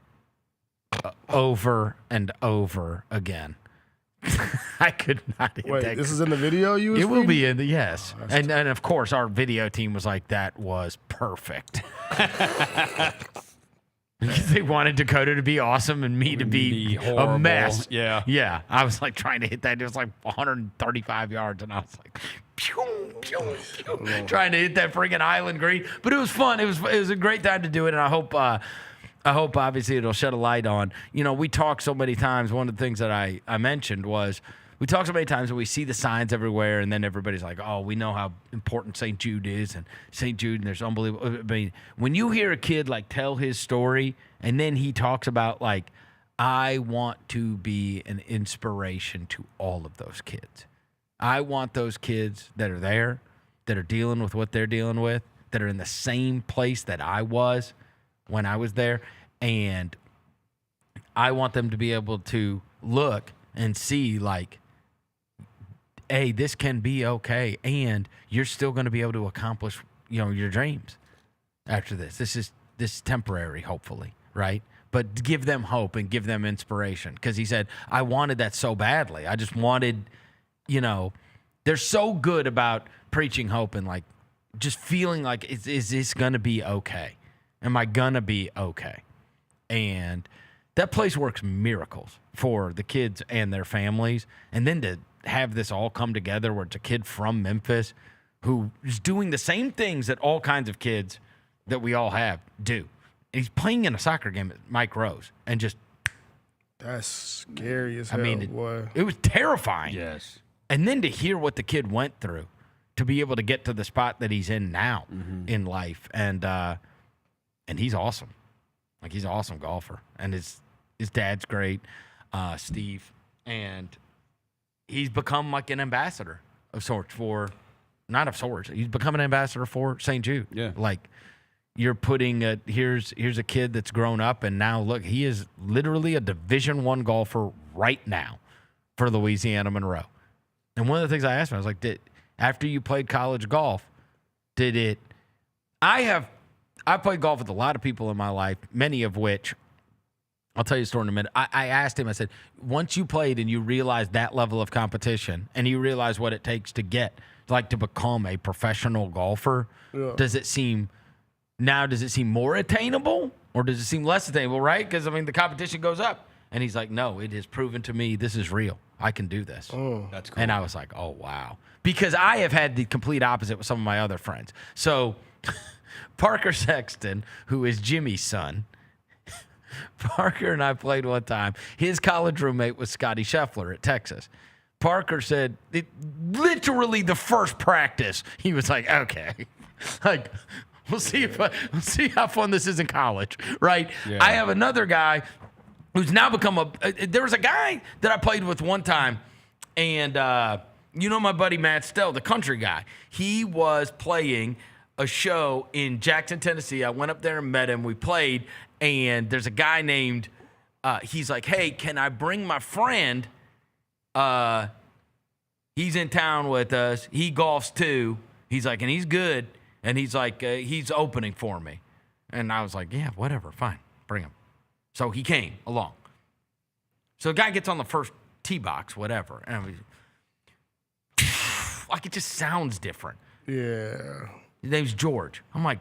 over and over again. I could not hit Wait, that. this is in the video you was It will reading? be in the, yes. And of course, our video team was like, that was perfect. They wanted Dakota to be awesome and me to be a mess. Yeah. Yeah. I was like trying to hit that. It was like 135 yards, and I was like, pew, pew, pew, trying to hit that friggin' Island Green. But it was fun. It was a great time to do it, and I hope obviously it'll shed a light on. We talk so many times. One of the things that I mentioned was we talk so many times and we see the signs everywhere, and then everybody's like, oh, we know how important St. Jude is, and St. Jude, and there's unbelievable. I mean, when you hear a kid like tell his story, and then he talks about, like, I want to be an inspiration to all of those kids. I want those kids that are there, that are dealing with what they're dealing with, that are in the same place that I was when I was there, and I want them to be able to look and see, like, hey, this can be okay, and you're still going to be able to accomplish, your dreams after this. This is temporary, hopefully, right? But give them hope and give them inspiration, because he said, I wanted that so badly. I just wanted, they're so good about preaching hope and, like, just feeling like, is this going to be okay? Am I going to be okay? And that place works miracles for the kids and their families. And then to have this all come together where it's a kid from Memphis who is doing the same things that all kinds of kids that we all have do. And he's playing in a soccer game at Mike Rose and just... That's scary as hell, boy. It was terrifying. Yes. And then to hear what the kid went through to be able to get to the spot that he's in now in life. And he's awesome. Like, he's an awesome golfer. And his dad's great, Steve. And he's become like an ambassador of sorts he's become an ambassador for St. Jude. Yeah. Like, you're putting here's a kid that's grown up, and now look, he is literally a Division I golfer right now for Louisiana Monroe. And one of the things I asked him, I was like, after you played college golf, I played golf with a lot of people in my life, many of which, I'll tell you a story in a minute. I asked him, I said, once you played and you realized that level of competition and you realize what it takes to to become a professional golfer, does it seem more attainable or does it seem less attainable, right? Because, the competition goes up. And he's like, no, it has proven to me this is real. I can do this. Oh, that's cool. And I was like, oh, wow. Because I have had the complete opposite with some of my other friends. So Parker Sexton, who is Jimmy's son, Parker and I played one time. His college roommate was Scotty Scheffler at Texas. Parker said, literally the first practice, he was like, okay, like, we'll see how fun this is in college, right? Yeah. I have another guy who's now become there was a guy that I played with one time, and my buddy Matt Stell, the country guy, he was playing a show in Jackson, Tennessee. I went up there and met him. We played, and there's a guy named, he's like, hey, can I bring my friend? He's in town with us. He golfs too. He's like, and he's good. And he's like, he's opening for me. And I was like, yeah, whatever, fine, bring him. So he came along. So the guy gets on the first tee box, whatever. And it just sounds different. Yeah. His name's George. I'm like,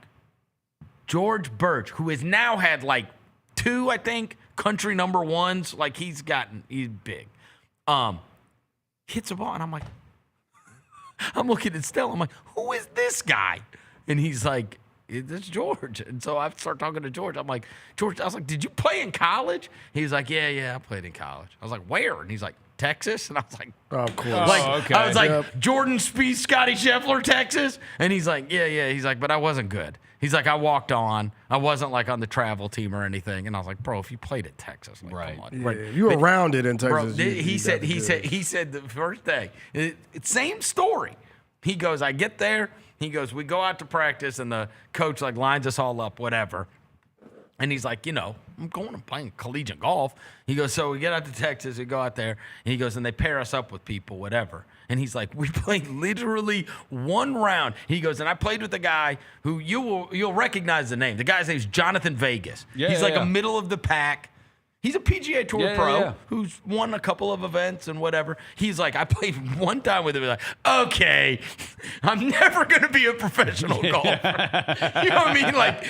George Birch, who has now had like 2, I think, country number ones. Like he's big. Hits a ball, and I'm like, I'm looking at Stella. I'm like, who is this guy? And he's like, it's George. And so I start talking to George. I'm like, George, I was like, did you play in college? He's like, yeah, I played in college. I was like, where? And he's like, Texas. And I was like, oh, cool. Okay. I was like, Jordan Spieth, Scotty Scheffler, Texas. And he's like, yeah. He's like, but I wasn't good. He's like, I walked on. I wasn't like on the travel team or anything. And I was like, bro, if you played at Texas, like, right. Come on. Yeah, right. You were around it in Texas. Bro, he said the first day, same story. He goes, I get there. He goes, we go out to practice, and the coach like lines us all up, whatever. And he's like, I'm going and playing collegiate golf. He goes, so we get out to Texas, we go out there, and he goes, and they pair us up with people, whatever. And he's like, we played literally one round. He goes, and I played with a guy who you'll recognize the name. The guy's name's Jonathan Vegas. He's like a middle of the pack. He's a PGA Tour pro who's won a couple of events and whatever. He's like, I played one time with him. He's like, okay, I'm never going to be a professional golfer. You know what I mean? Like,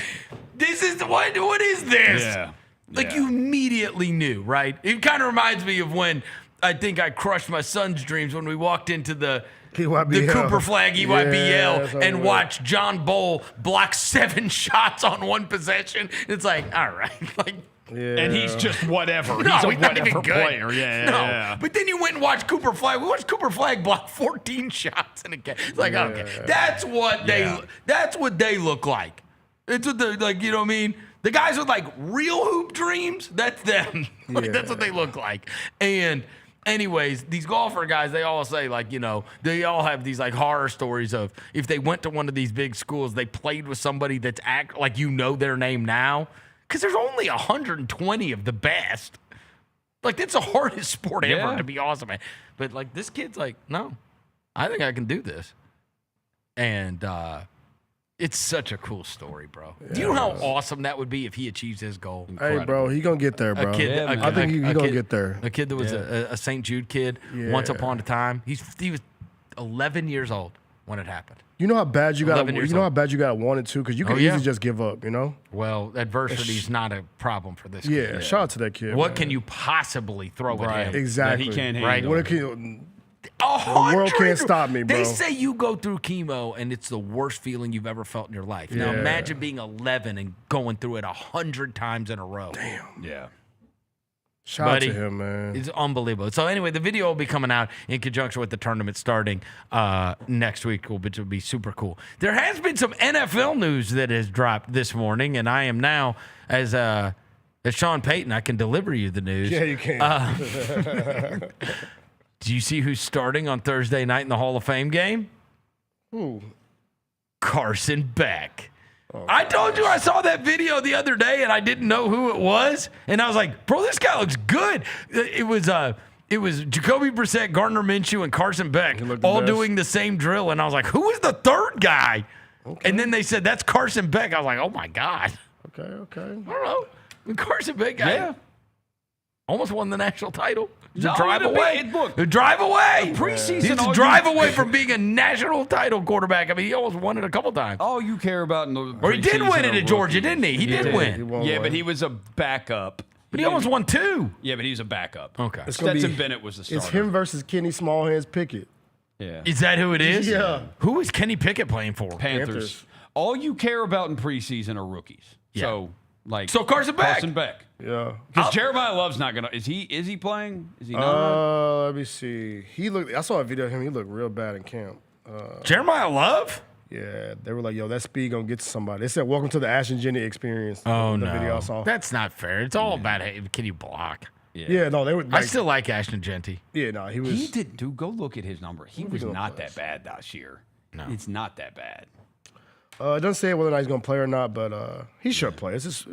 this is, what is this? Yeah. Like, you immediately knew, right? It kind of reminds me of when I think I crushed my son's dreams when we walked into the Cooper Flag EYBL and watched John Bowl block 7 shots on one possession. It's like, all right, like, yeah. And he's just whatever. No, he's a not even whatever good. player. Yeah. But then you went and watched Cooper Flag. We watched Cooper Flag block 14 shots in a game. It's like, okay, that's what they look like. It's what they're like, you know what I mean? The guys with like real hoop dreams, that's them. Like, that's what they look like. And anyways, these golfer guys, they all say like, they all have these like horror stories of if they went to one of these big schools, they played with somebody that's like their name now. Because there's only 120 of the best. Like, that's the hardest sport ever to be awesome at. But, like, this kid's like, no, I think I can do this. And it's such a cool story, bro. Yeah. Do you know how awesome that would be if he achieves his goal? Hey, bro, he going to get there, bro. I think he's going to get there. A kid that was a St. Jude kid once upon a time. He was 11 years old when it happened. You know how bad you got. You know how bad you got wanted to, because you could easily just give up. Well, adversity is not a problem for this kid. Yeah, shout out to that kid. What can you possibly throw at him? Exactly. That he can't handle. What the world can't stop me, bro. They say you go through chemo and it's the worst feeling you've ever felt in your life. Now imagine being 11 and going through it 100 times in a row. Damn. Yeah. Shout out to him, man. It's unbelievable. So anyway, the video will be coming out in conjunction with the tournament starting next week, which will be super cool. There has been some NFL news that has dropped this morning, and I am now, as Sean Payton, I can deliver you the news. Yeah, you can. Do you see who's starting on Thursday night in the Hall of Fame game? Who? Carson Beck. I told you I saw that video the other day and I didn't know who it was, and I was like, "Bro, this guy looks good." It was Jacoby Brissett, Gardner Minshew, and Carson Beck all doing the same drill, and I was like, "Who is the third guy?" Okay. And then they said that's Carson Beck. I was like, "Oh my god." Okay. I don't know. Carson Beck, almost won the national title. He's a drive away. Drive away. Preseason. He's a drive away from being a national title quarterback. I mean, he almost won it a couple times. All you care about in the or he did win it at Georgia, didn't he? He did win. But he was a backup. But he almost won 2. Yeah, but he was a backup. Okay. Stetson Bennett was the starter. It's him versus Kenny Smallhands Pickett. Yeah. Is that who it is? Yeah. Who is Kenny Pickett playing for? Panthers. All you care about in preseason are rookies. Yeah. So Carson Beck. Carson Beck. Yeah. Because Jeremiah Love's not gonna. Is he playing? Is he not? Let me see. I saw a video of him. He looked real bad in camp. Jeremiah Love? Yeah, they were like, "Yo, that speed gonna get to somebody." They said, "Welcome to the Ashton Jennings experience." Oh the no, video I saw. That's not fair. It's all about can you block? Yeah, no, they were. I still like Ashton Genty. Yeah, no, he was. He didn't do. Go look at his number. He was not that bad last year. No, it's not that bad. It doesn't say whether or not he's going to play or not, but he should play. It's just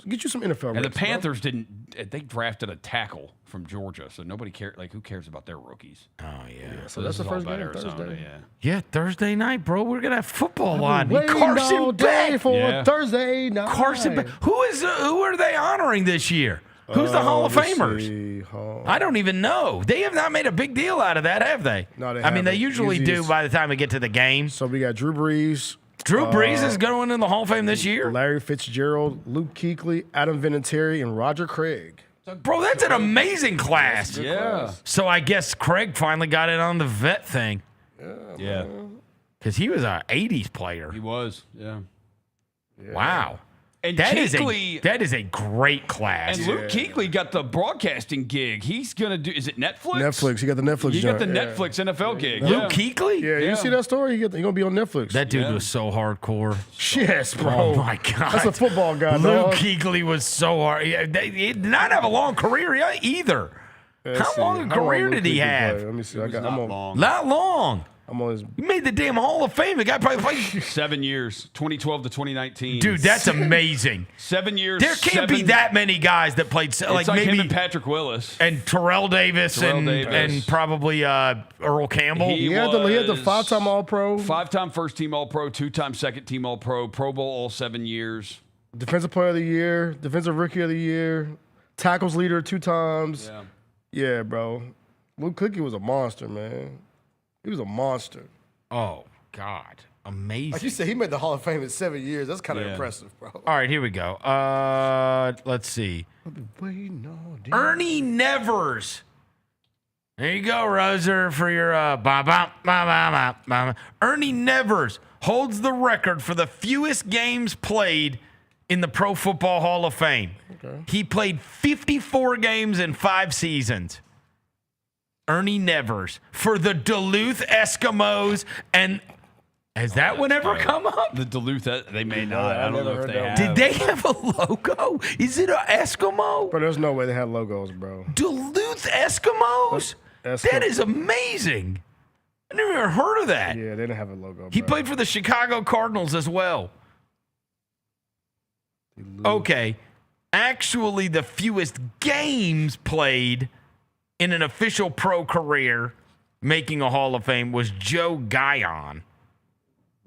get you some NFL. And the reps, Panthers didn't. They drafted a tackle from Georgia, so nobody cared. Like, who cares about their rookies? Oh yeah. So that's the first game Arizona, Thursday. Yeah, Thursday night, bro. We're gonna have football on. Carson all Beck for Thursday night. Carson Beck. Who are they honoring this year? Who's the Hall of Famers? I don't even know. They have not made a big deal out of that, have they? No, they I mean, they haven't. usually do by the time we get to the game. So we got Drew Brees. Drew Brees is going in the Hall of Fame this year. Larry Fitzgerald, Luke Kuechly, Adam Vinatieri, and Roger Craig. Bro, that's an amazing class. Yeah. So I guess Craig finally got in on the vet thing. Yeah. Because he was an 80s player. He was. Yeah. Wow. And that Kuechly, is a great class. And Luke Kuechly got the broadcasting gig. He's gonna do. Is it Netflix? Netflix. You got the Netflix. You got the Netflix NFL gig. Luke Kuechly? Yeah, you see that story? He's gonna be on Netflix. That dude was so hardcore. Yes, bro. Oh my god. That's a football guy. Luke dog. Kuechly was so hard. He did not have a long career either. How long a career did he have? Let me see. Not long. Not long. I'm on his. He made the damn Hall of Fame. The guy probably played 7 years, 2012 to 2019. Dude, that's amazing. 7 years. There can't be that many guys that played like maybe him and Patrick Willis and Terrell Davis and probably Earl Campbell. He had the 5-time All-Pro, 5-time first-team All-Pro, 2-time second-team All-Pro, Pro Bowl all 7 years, Defensive Player of the Year, Defensive Rookie of the Year, tackles leader 2 times. Yeah, bro. Luke Kuechly was a monster, man. He was a monster. Oh, God. Amazing. Like you said, he made the Hall of Fame in 7 years. That's kind of impressive, bro. All right, here we go. Let's see. Ernie Nevers. There you go, Roser, for your Ernie Nevers holds the record for the fewest games played in the Pro Football Hall of Fame. Okay. He played 54 games in 5 seasons. Ernie Nevers for the Duluth Eskimos. And has that one ever come up? The Duluth, they may not. I don't know if they have. Did they have a logo? Is it an Eskimo? Bro, there's no way they have logos, bro. Duluth Eskimos? That is amazing. I never even heard of that. Yeah, they didn't have a logo, bro. He played for the Chicago Cardinals as well. Okay. Actually, the fewest games played in an official pro career making a Hall of Fame was Joe Guyon.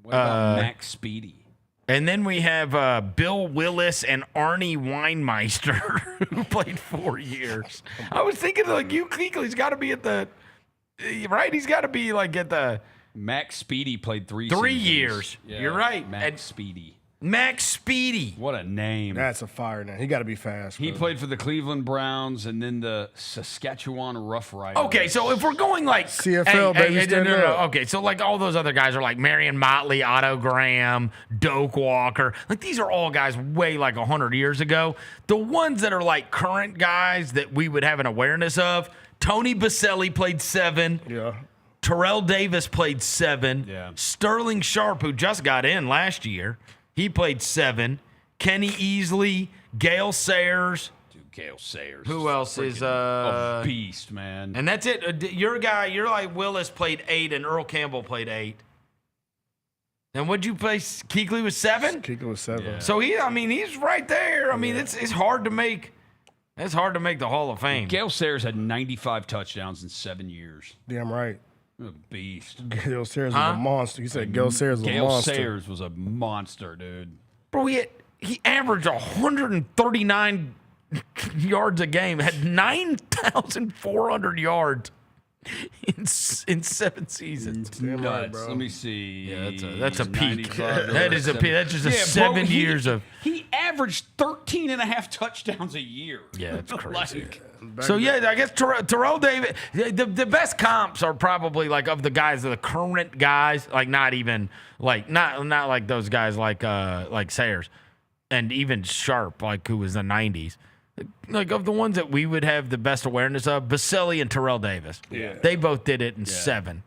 What about Max Speedy? And then we have Bill Willis and Arnie Weinmeister, who played 4 years. I was thinking, like, Hugh Kuechly's got to be at the right. He's got to be like at the. Max Speedy played 3 years. Yeah, You're right. Max Speedy. Max Speedy. What a name. That's a fire name. He got to be fast. He bro. played for the Cleveland Browns and then the Saskatchewan Roughriders. Okay, so if we're going like CFL, baby, no. Okay, so like all those other guys are like Marion Motley, Otto Graham, Doak Walker. Like these are all guys way like 100 years ago. The ones that are like current guys that we would have an awareness of, Tony Baselli played 7. Yeah. Terrell Davis played 7. Yeah. Sterling Sharp, who just got in last year, he played 7. Kenny Easley, Gale Sayers. Dude, Gale Sayers. Who else is a beast, man? And that's it. Your guy, you're like Willis played 8 and Earl Campbell played 8. And what'd you place? Kuechly was 7? Kuechly was 7. Yeah. So he's right there. I mean, it's hard to make. It's hard to make the Hall of Fame. Gale Sayers had 95 touchdowns in 7 years. Damn right. A beast. Gale Sayers was a monster. You said Gale Sayers was a monster. Gale Sayers was a monster, dude. Bro, he averaged 139 yards a game, had 9,400 yards in 7 seasons. Nuts. right, bro. Let me see. Yeah, that's a peak. 95 That is a peak. That's just Yeah, 7 bro, years of. He averaged 13 and a half touchdowns a year. Yeah, it's crazy. Like, I guess Terrell Davis. The best comps are probably like of the guys, the current guys, like not even like not like those guys like Sayers, and even Sharp, like who was the 90s. Like of the ones that we would have the best awareness of, Baselli and Terrell Davis. Yeah. They both did it in 7.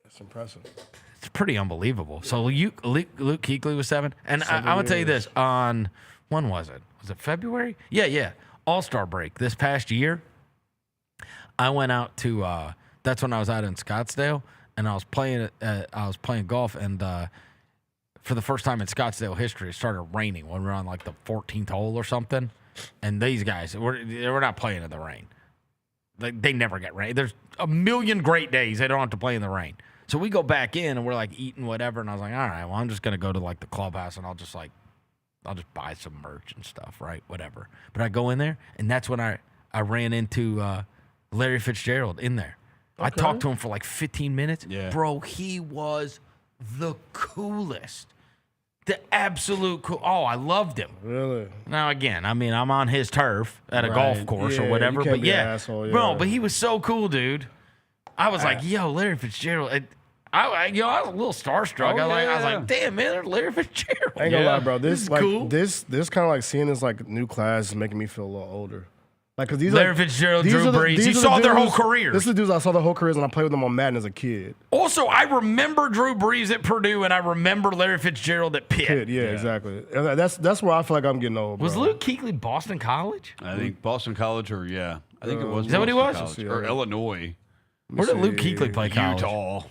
That's impressive. It's pretty unbelievable. So Luke Kuechly was 7. And I'm going to tell you this, on, when was it? Was it February? Yeah. All-Star break this past year. I went out to, that's when I was out in Scottsdale, and I was playing golf, and for the first time in Scottsdale history, it started raining when we were on like the 14th hole or something. And these guys, we're not playing in the rain. They never get rain. There's a million great days they don't have to play in the rain. So we go back in and we're like eating whatever. And I was like, all right, well, I'm just going to go to like the clubhouse and I'll just buy some merch and stuff, right? Whatever. But I go in there and that's when I ran into Larry Fitzgerald in there. Okay. I talked to him for like 15 minutes. Yeah. Bro, he was the coolest. The absolute cool. Oh, I loved him. Really? Now, again, I mean, I'm on his turf at a golf course or whatever. You can't But be yeah, an asshole, bro, but he was so cool, dude. I was like, yo, Larry Fitzgerald. I was a little starstruck. I was like, damn, man, there's Larry Fitzgerald. I ain't gonna lie, bro. This is like, cool. This kind of like seeing this like new class is making me feel a little older. Like, cause these Larry like, Fitzgerald, Drew Brees. You saw their whole careers. This is the dudes I saw their whole careers, and I played with them on Madden as a kid. Also, I remember Drew Brees at Purdue, and I remember Larry Fitzgerald at Pitt. Yeah, exactly. And that's where I feel like I'm getting old. Was bro. Luke Kuechly Boston College? I think Boston College I think it was. Is that what he was? College, or Illinois. Where did Luke Kuechly play college? Utah.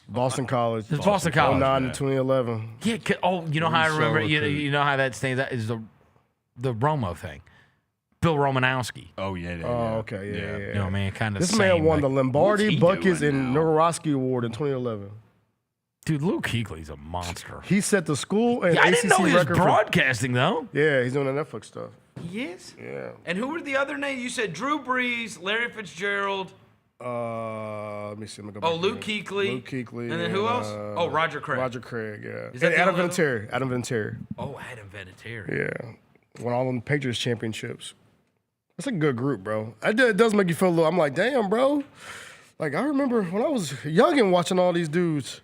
Boston College. It's Boston College. 09 to 2011. Yeah. You know how I remember? You know how that stands out is the Romo thing. Bill Romanowski. Oh yeah. Oh okay. Yeah. You know what I mean? Kind of. This man won the Lombardi, Buckets, and now? Nowrosky Award in 2011. Dude, Luke Kuechly's a monster. He set the school and I ACC didn't know he was record broadcasting though. Yeah, he's doing the Netflix stuff. He is. Yeah. And who were the other names? You said Drew Brees, Larry Fitzgerald. Let me see. Let me go back Luke to it. Kuechly. Luke Kuechly. And then who else? Roger Craig. Roger Craig, yeah. Is that And the Adam only Vinatieri. Adam Vinatieri. Oh, Adam Vinatieri. Yeah. Won all them Patriots championships. That's a good group, bro. It does make you feel a little. I'm like, damn, bro. Like, I remember when I was young and watching all these dudes.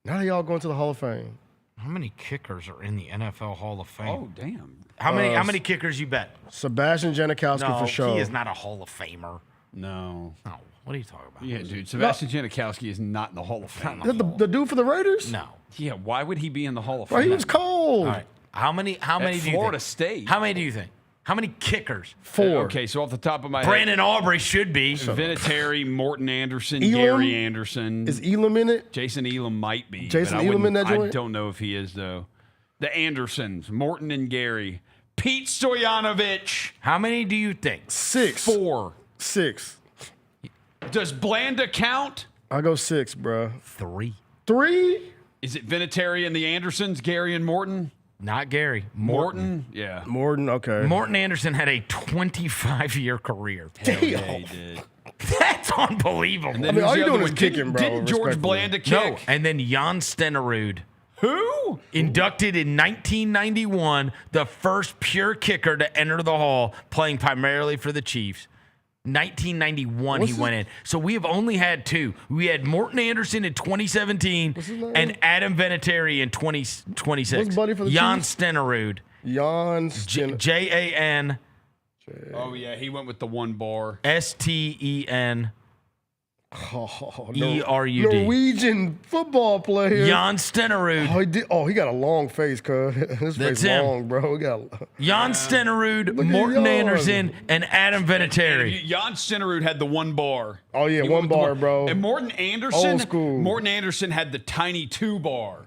Now they all going to the Hall of Fame. How many kickers are in the NFL Hall of Fame? Oh damn. How many kickers you bet? Sebastian Janikowski for sure. He is not a Hall of Famer. No. No. What are you talking about? Yeah, dude. Sebastian Janikowski is not in the Hall of Fame. The dude for the Raiders? No. Yeah. Why would he be in the Hall of Bro, Fame? he was cold. All right. How many do you think? Florida State. How many do you think? How many kickers? 4. Okay, so off the top of my head, Brandon Aubrey should be. Vinatieri, Morton Anderson, Elam? Gary Anderson. Is Elam in it? Jason Elam might be. Jason but Elam in that I joint? don't know if he is, though. The Andersons, Morton and Gary. Pete Stoyanovich. How many do you think? 6. 4. 6. Does Blanda count? I'll go 6, bro. 3. 3? Is it Vinatieri and the Andersons, Gary and Morton? Not Gary. Morton? Yeah. Morton, okay. Morton Anderson had a 25-year career. Hell yeah, he did. That's unbelievable. And then I mean, all who's you the doing other is one? kicking, bro, Didn't George respectfully. Blanda kick? No, and then Jan Stenerud. Who? Inducted in 1991, the first pure kicker to enter the Hall, playing primarily for the Chiefs. 1991, he went in. So we have only had 2. We had Morton Anderson in 2017 and Adam Vinatieri in 2026. What's buddy for the Jan Chiefs? Stenerud. Jan Jan Oh, yeah, he went with the 1 bar. Sten. Oh, E-R-U-D. Norwegian football player. Jan Stenerud. He got a long face, cuz. His That's face him. long, bro. Jan Stenerud, Look at Morton Jan. Anderson, and Adam Vinatieri. Jan Stenerud had the one bar. Oh, yeah, He one went with the bar, bro. And Morton Anderson. Old school. Morton Anderson had the tiny 2-bar.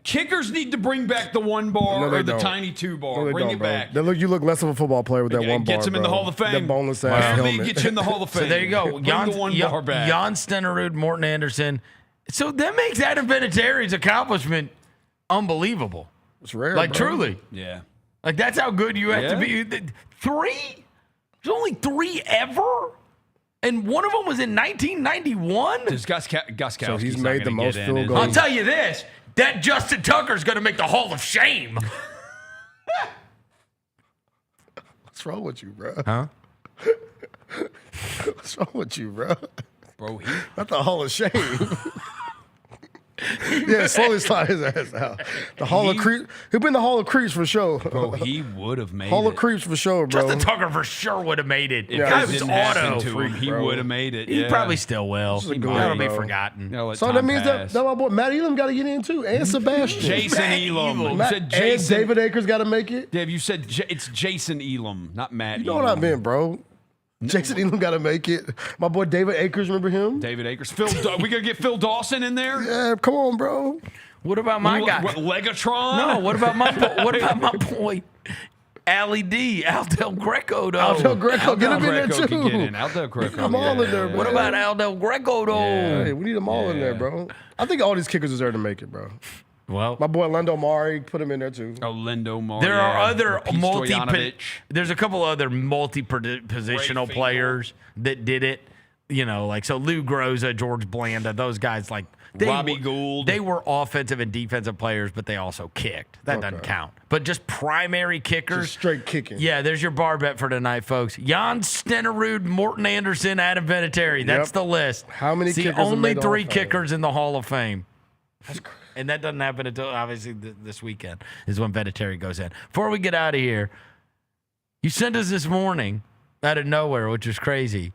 Kickers need to bring back the 1 bar No, they or the don't. tiny 2-bar. No, they bring don't, it bro. back. You look less of a football player with that one bar, Gets him in the bro. Hall of Fame. That boneless ass Wow. helmet. Get you in the Hall of Fame. So there you go. Bring Jan, the 1 bar back. Jan Stenerud, Morton Anderson. So that makes Adam Vinatieri's accomplishment unbelievable. It's rare, Like, bro. truly. Yeah. Like, that's how good you have to be. 3? There's only 3 ever? And one of them was in 1991? Does Gostkowski's So he's not made gonna the most get field in, is goals. he? I'll tell you this. That Justin Tucker's going to make the Hall of Shame. What's wrong with you, bro? Huh? What's wrong with you, bro? Bro, Not the Hall of Shame. Yeah, slowly slide his ass out. The Hall of Creeps. He'll be in the Hall of Creeps for sure. Bro, he would have made Hall it. of Creeps for sure, bro. Justin Tucker for sure would have made it. If Guy it was didn't happen auto. to him, he bro. would have made it. He yeah. probably still will. This is a good That'll one, be bro. forgotten. Let So time that means pass. that my boy Matt Elam got to get in too, and Sebastian. Jason Elam. You Matt, said and Jason. David Akers got to make it. Dave, you said it's Jason Elam, not Matt. You know what I meant, bro. Jason Elam got to make it. My boy David Akers, remember him? David Akers. We gonna get Phil Dawson in there? Yeah, come on, bro. What about my guy? What, Legatron? No, what about my boy? Allie D, Aldo Greco, though. Aldo Greco, get him in there Greco too. can get in. Aldo Greco. Come all in there, bro. What about Aldo Greco, though? Hey, we need them all in there, bro. I think all these kickers deserve to make it, bro. Well, my boy Lendo Mari, put him in there too. Oh, Lendo Mari. there are other Stojanovic. There's a couple other multi-positional players that did it. You know, like so Lou Groza, George Blanda, those guys like Robbie Gould. They were offensive and defensive players, but they also kicked. That doesn't count. But just primary kickers. Just straight kicking. Yeah, there's your bar bet for tonight, folks. Jan Stenerud, Morton Anderson, Adam Vinatieri. That's the list. How many See, kickers have only made the Hall 3 of Fame? kickers in the Hall of Fame. And that doesn't happen until, obviously, this weekend is when Vinatieri goes in. Before we get out of here, you sent us this morning, out of nowhere, which is crazy,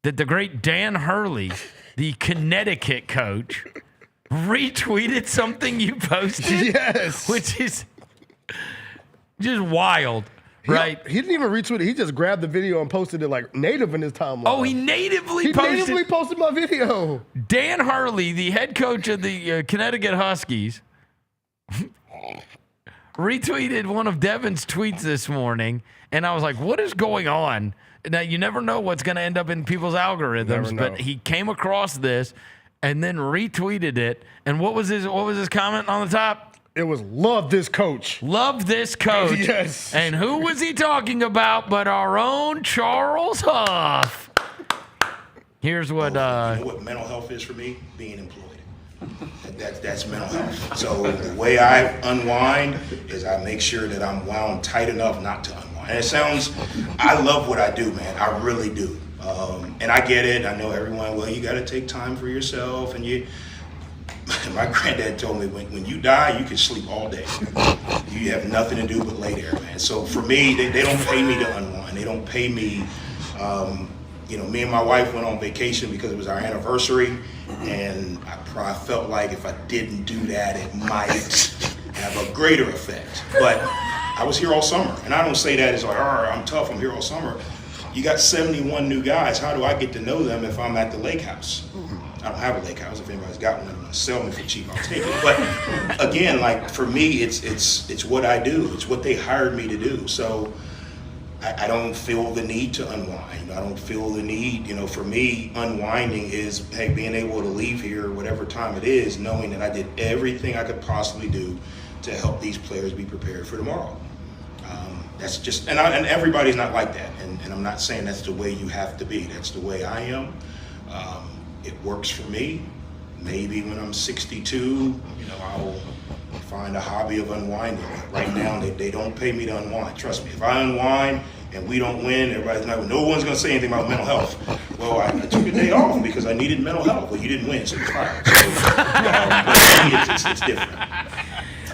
that the great Dan Hurley, the Connecticut coach, retweeted something you posted. Yes. Which is just wild, right? He didn't even retweet it. He just grabbed the video and posted it like native in his timeline. Oh, he natively posted my video. Dan Hurley, the head coach of the Connecticut Huskies, retweeted one of Devin's tweets this morning, and I was like, what is going on? Now, you never know what's going to end up in people's algorithms, but he came across this and then retweeted it. And what was his comment on the top? It was love this coach. Love this coach. Yes. And who was he talking about but our own Charles Huff? Here's what... You know what mental health is for me? Being employed. That's mental health. So the way I unwind is I make sure that I'm wound tight enough not to unwind. And it sounds, I love what I do, man. I really do. And I get it. I know everyone, well, you got to take time for yourself. And my granddad told me, when you die, you can sleep all day. You have nothing to do but lay there, man. So for me, they don't pay me to unwind. They don't pay me, me and my wife went on vacation because it was our anniversary. And I felt like if I didn't do that, it might have a greater effect. But I was here all summer. And I don't say that as like, I'm tough, I'm here all summer. You got 71 new guys. How do I get to know them if I'm at the lake house? I don't have a lake house. If anybody's got one and want to sell me for cheap, I'll take it. But again, like for me, it's what I do. It's what they hired me to do. So I don't feel the need to unwind. I don't feel the need, for me, unwinding is, hey, being able to leave here whatever time it is, knowing that I did everything I could possibly do to help these players be prepared for tomorrow. That's just, and everybody's not like that. And I'm not saying that's the way you have to be. That's the way I am. It works for me. Maybe when I'm 62, I'll find a hobby of unwinding. Right now, they don't pay me to unwind. Trust me, if I unwind and we don't win, everybody's not, no one's going to say anything about mental health. Well, I took a day off because I needed mental health. Well, you didn't win, so you're fired. So, but for me, it's different.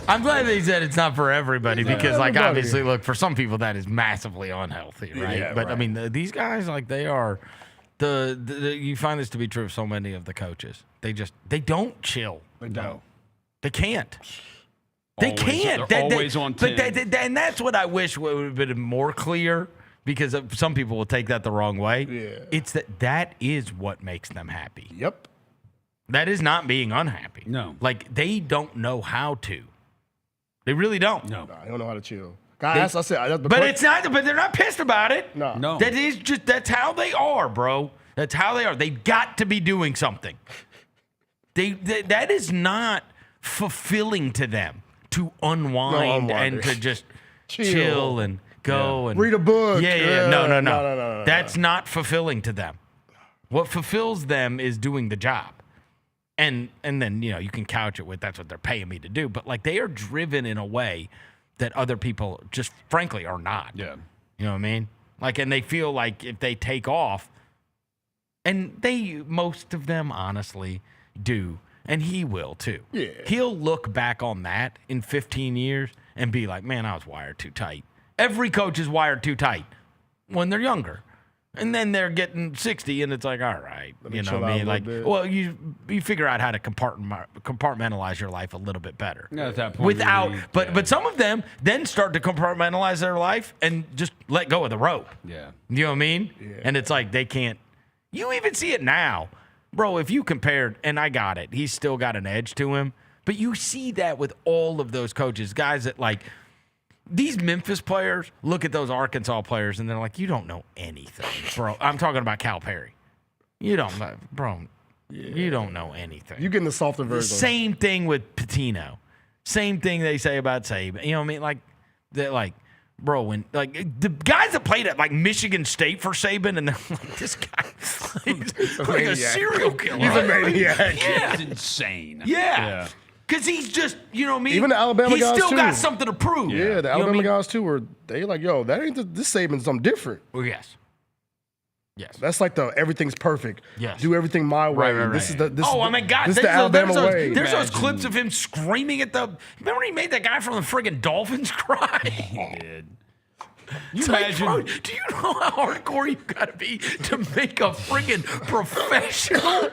I'm glad they said it's not for everybody because, obviously, look, for some people that is massively unhealthy, right? Yeah, but right. I mean, these guys, like, they are You find this to be true of so many of the coaches. They don't chill. They don't. They can't. They can't. They're always on 10. And that's what I wish would have been more clear, because some people will take that the wrong way. Yeah. It's that is what makes them happy. Yep. That is not being unhappy. No. Like, they don't know how to. They really don't. No. I don't know how to chill. Guys, but they're not pissed about it. No. That's how they are, bro. That's how they are. They've got to be doing something. That is not fulfilling to them to unwind and to just chill and go and read a book. Yeah. No. That's not fulfilling to them. What fulfills them is doing the job. And then, you can couch it with that's what they're paying me to do. But, like, they are driven in a way that other people just, frankly, are not. Yeah. You know what I mean? Like, and they feel like if they take off, and most of them, honestly, do, and he will, too. Yeah. He'll look back on that in 15 years and be like, man, I was wired too tight. Every coach is wired too tight when they're younger. And then they're getting 60, and it's like, all right, you know what I mean? Like, well, you figure out how to compartmentalize your life a little bit better. Yeah, at that point. But some of them then start to compartmentalize their life and just let go of the rope. Yeah. You know what I mean? Yeah. And it's like they can't. You even see it now. Bro, if you compared, and I got it, he's still got an edge to him. But you see that with all of those coaches, guys that, like, these Memphis players look at those Arkansas players and they're like, you don't know anything, bro. I'm talking about Calipari. You don't know, bro. Yeah. You don't know anything. You getting the softer version. Same thing with Pitino. Same thing they say about Saban. You know what I mean? Like, they're like, bro, when, like, the guys that played at, like, Michigan State for Saban, and they're like, this guy, he's like a serial killer. He's a maniac. Yeah. It's insane. Yeah. Because he's just, you know what I mean? Even the Alabama he's guys, still too. got something to prove. Yeah, the Alabama guys, too, were they like, yo, that ain't this Saban's something different. Oh, yes. That's like the everything's perfect. Yes. Do everything my way. Right. This is the my God. This is the Alabama way. There's those clips of him screaming at the. Remember he made that guy from the friggin' Dolphins cry? He did. You imagine? Like, bro, do you know how hardcore you got to be to make a friggin' professional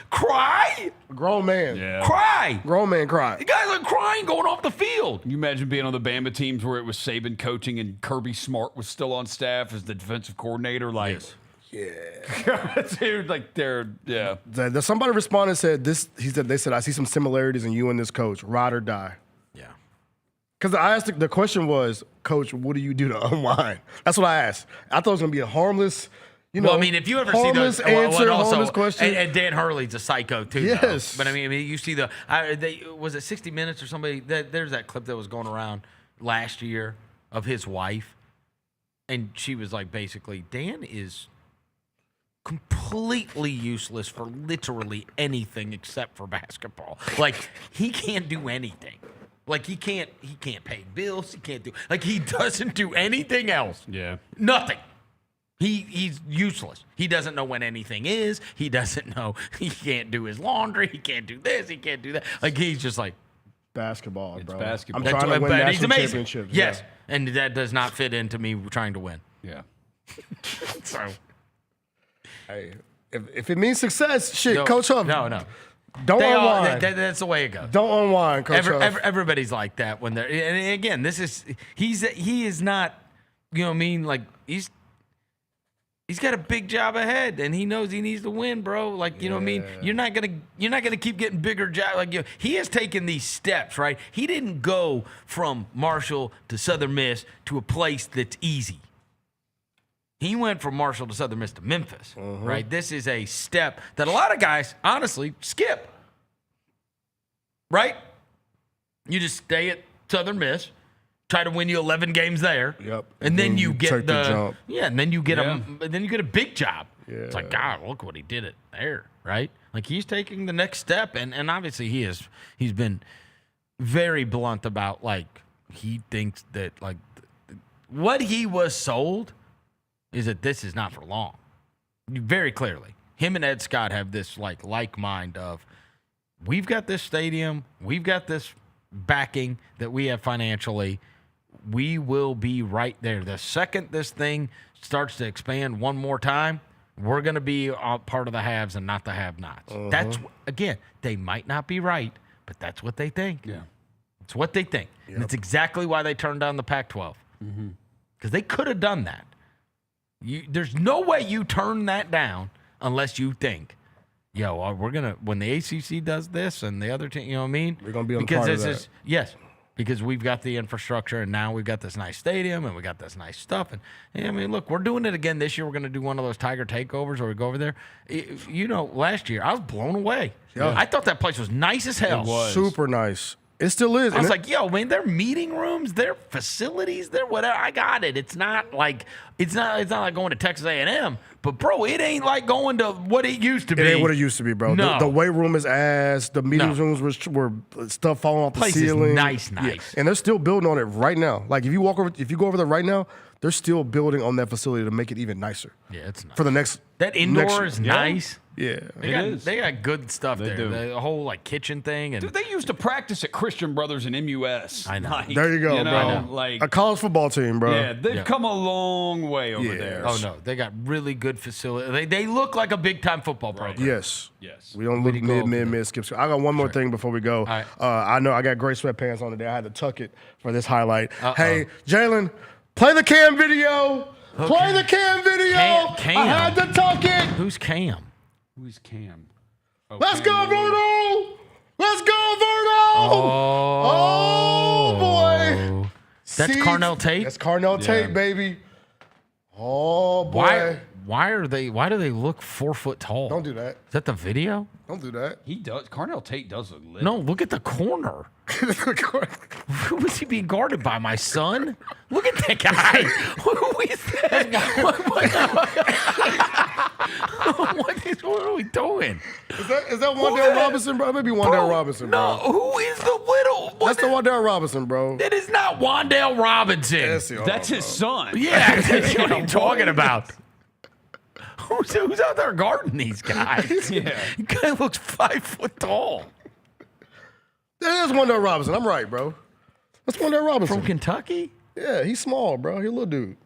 cry? Grown man. Yeah. Cry. Grown man cry. The guys are crying going off the field. Can you imagine being on the Bama teams where it was Saban coaching and Kirby Smart was still on staff as the defensive coordinator? Like, yeah. Dude, like Somebody responded and said this. They said, I see some similarities in you and this coach. Ride or die. Yeah. Because I asked the question was, Coach, what do you do to unwind? That's what I asked. I thought it was gonna be a harmless, well, I mean, if you ever see those, harmless question. And Dan Hurley's a psycho too. Yes, though. But I mean, you see was it 60 Minutes or somebody? There's that clip that was going around last year of his wife, and she was like, basically, Dan is completely useless for literally anything except for basketball. Like, he can't do anything. Like, he can't pay bills. He can't do, like, he doesn't do anything else. Yeah. Nothing. He's useless. He doesn't know when anything is. He doesn't know. He can't do his laundry. He can't do this. He can't do that. Like, he's just like basketball, it's bro. basketball. I'm trying to win national amazing. championships. Yes, yeah. And that does not fit into me trying to win. Yeah. So, hey, if it means success, shit, Coach Huff. No. Don't unwind. That's the way it goes. Don't unwind, Coach Huff. Everybody's like that when they're. And again, he is not. You know what I mean? Like, he's got a big job ahead, and he knows he needs to win, bro. Like, you know what I mean? You're not gonna keep getting bigger job. Like, he has taken these steps, right? He didn't go from Marshall to Southern Miss to a place that's easy. He went from Marshall to Southern Miss to Memphis, right? This is a step that a lot of guys, honestly, skip, right? You just stay at Southern Miss, try to win you 11 games there, and then you get the jump. Yeah, and then you get a big job. Yeah. It's like, God, look what he did it there, right? Like, he's taking the next step, and obviously he's been very blunt about, like, he thinks that, like, what he was sold is that this is not for long. Very clearly. Him and Ed Scott have this like mind of, we've got this stadium, we've got this backing that we have financially, we will be right there. The second this thing starts to expand one more time, We're going to be part of the haves and not the have-nots. That's, again, they might not be right, but that's what they think. Yeah. It's what they think. Yep. And it's exactly why they turned down the Pac-12. Because they could have done that. There's no way you turn that down unless you think, we're going to, when the ACC does this and the other team, you know what I mean? We're going to be on part of that. Yes. Because we've got the infrastructure, and now we've got this nice stadium, and we got this nice stuff. And I mean, look, we're doing it again this year. We're going to do one of those Tiger takeovers where we go over there. Last year, I was blown away. Yeah. I thought that place was nice as hell. It was. Super nice. It still is. I was like, their meeting rooms, their facilities, their whatever. I got it. It's not like like going to Texas A&M, but bro, it ain't like going to what it used to be. It ain't what it used to be, bro. No. The weight room is ass. The meeting rooms were stuff falling off the ceiling. Nice. Yeah. And they're still building on it right now. Like if you go over there right now, they're still building on that facility to make it even nicer. Yeah, it's nice. For the next that indoor is nice. Yeah, they got good stuff they there. do. The whole kitchen thing, and dude, they used to practice at Christian Brothers and MUS. I know. There you go, bro. Like a college football team, bro. Yeah, they've come a long way over there. Oh no, they got really good facility. They look like a big time football program. Yes. We don't look mid, skip. I got one more thing before we go. Right. I know I got gray sweatpants on today. I had to tuck it for this highlight. Hey, Jaylon, play the Cam video. Okay. Play the Cam video. Cam. I had to tuck it. Who's Cam? Who's Cam? Oh, Let's go, Vernon! Let's go, Vernon! Oh boy! That's Carnell Tate. That's Carnell Tate, baby. Oh boy! Why do they look 4 foot tall? Don't do that. Is that the video? Don't do that. He does. Carnell Tate does look lit. No, look at the corner. Who was he being guarded by? My son? Look at that guy. Who is that? What are we doing? Is that Wan'Dale Robinson, bro? Maybe Wan'Dale Robinson, bro. No, who is the little? That's the Wan'Dale Robinson, bro. That is not Wan'Dale Robinson. That's his son. Yeah, that's what I'm talking about. Who's out there guarding these guys? Yeah. The guy looks 5 foot tall. That is Wan'Dale Robinson. I'm right, bro. That's Wan'Dale Robinson. From Kentucky? Yeah, he's small, bro. He's a little dude.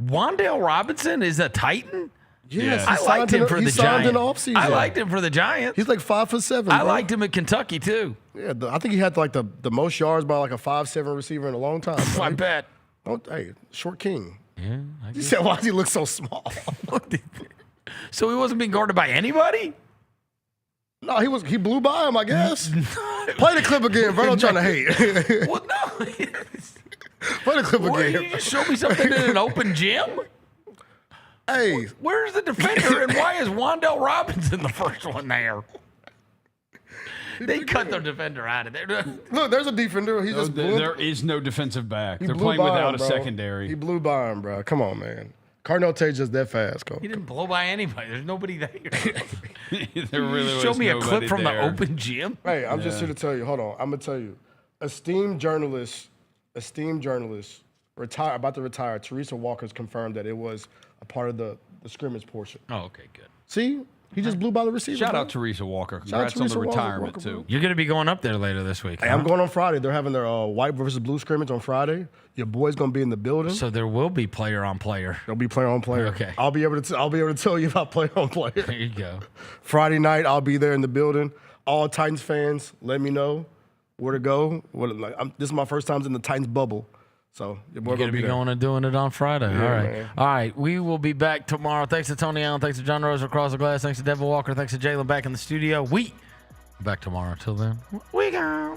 Wan'Dale Robinson is a Titan? Yes, I liked him for the Giants. In the offseason. I liked him for the Giants. He's like 5'7". I liked him at Kentucky too. Yeah, I think he had like the most yards by like a 5'7" receiver in a long time. I bet. Hey, short king. Yeah. You said, why does he look so small? So he wasn't being guarded by anybody? No, he blew by him, I guess. Play the clip again, bro. I'm trying to hate. Well, no. Play the clip again. You just show me something in an open gym? Hey. Where's the defender and why is Wan'Dale Robinson the first one there? They cut the defender out of there. Look, there's a defender. He just blew. There is no defensive back. They're blew playing by without him, a bro. secondary. He blew by him, bro. Come on, man. Carnell Tate just that fast, He didn't blow by anybody. There's nobody there. There really Show was me a clip nobody from there. the open gym. Hey, I'm just here to tell you. Hold on. I'm gonna tell you. Esteemed journalist, about to retire. Teresa Walker's confirmed that it was a part of the scrimmage portion. Oh, okay, good. See, he just blew by the receiver. Shout bro. out Teresa Walker. Shout out Congrats on the Teresa retirement, Walker, too. You're going to be going up there later this week. Hey, I'm going on Friday. They're having their white versus blue scrimmage on Friday. Your boy's gonna be in the building. So there will be player on player. There'll be player on player. Okay. I'll be able to tell you about player on player. There you go. Friday night, I'll be there in the building. All Titans fans, let me know where to go. This is my first time in the Titans bubble. So your boy You're going to be going and doing it on Friday. Yeah, all right. man. All right. We will be back tomorrow. Thanks to Tony Allen. Thanks to John Rose across the glass. Thanks to Devin Walker. Thanks to Jaylon back in the studio. We back tomorrow. Till then, we go.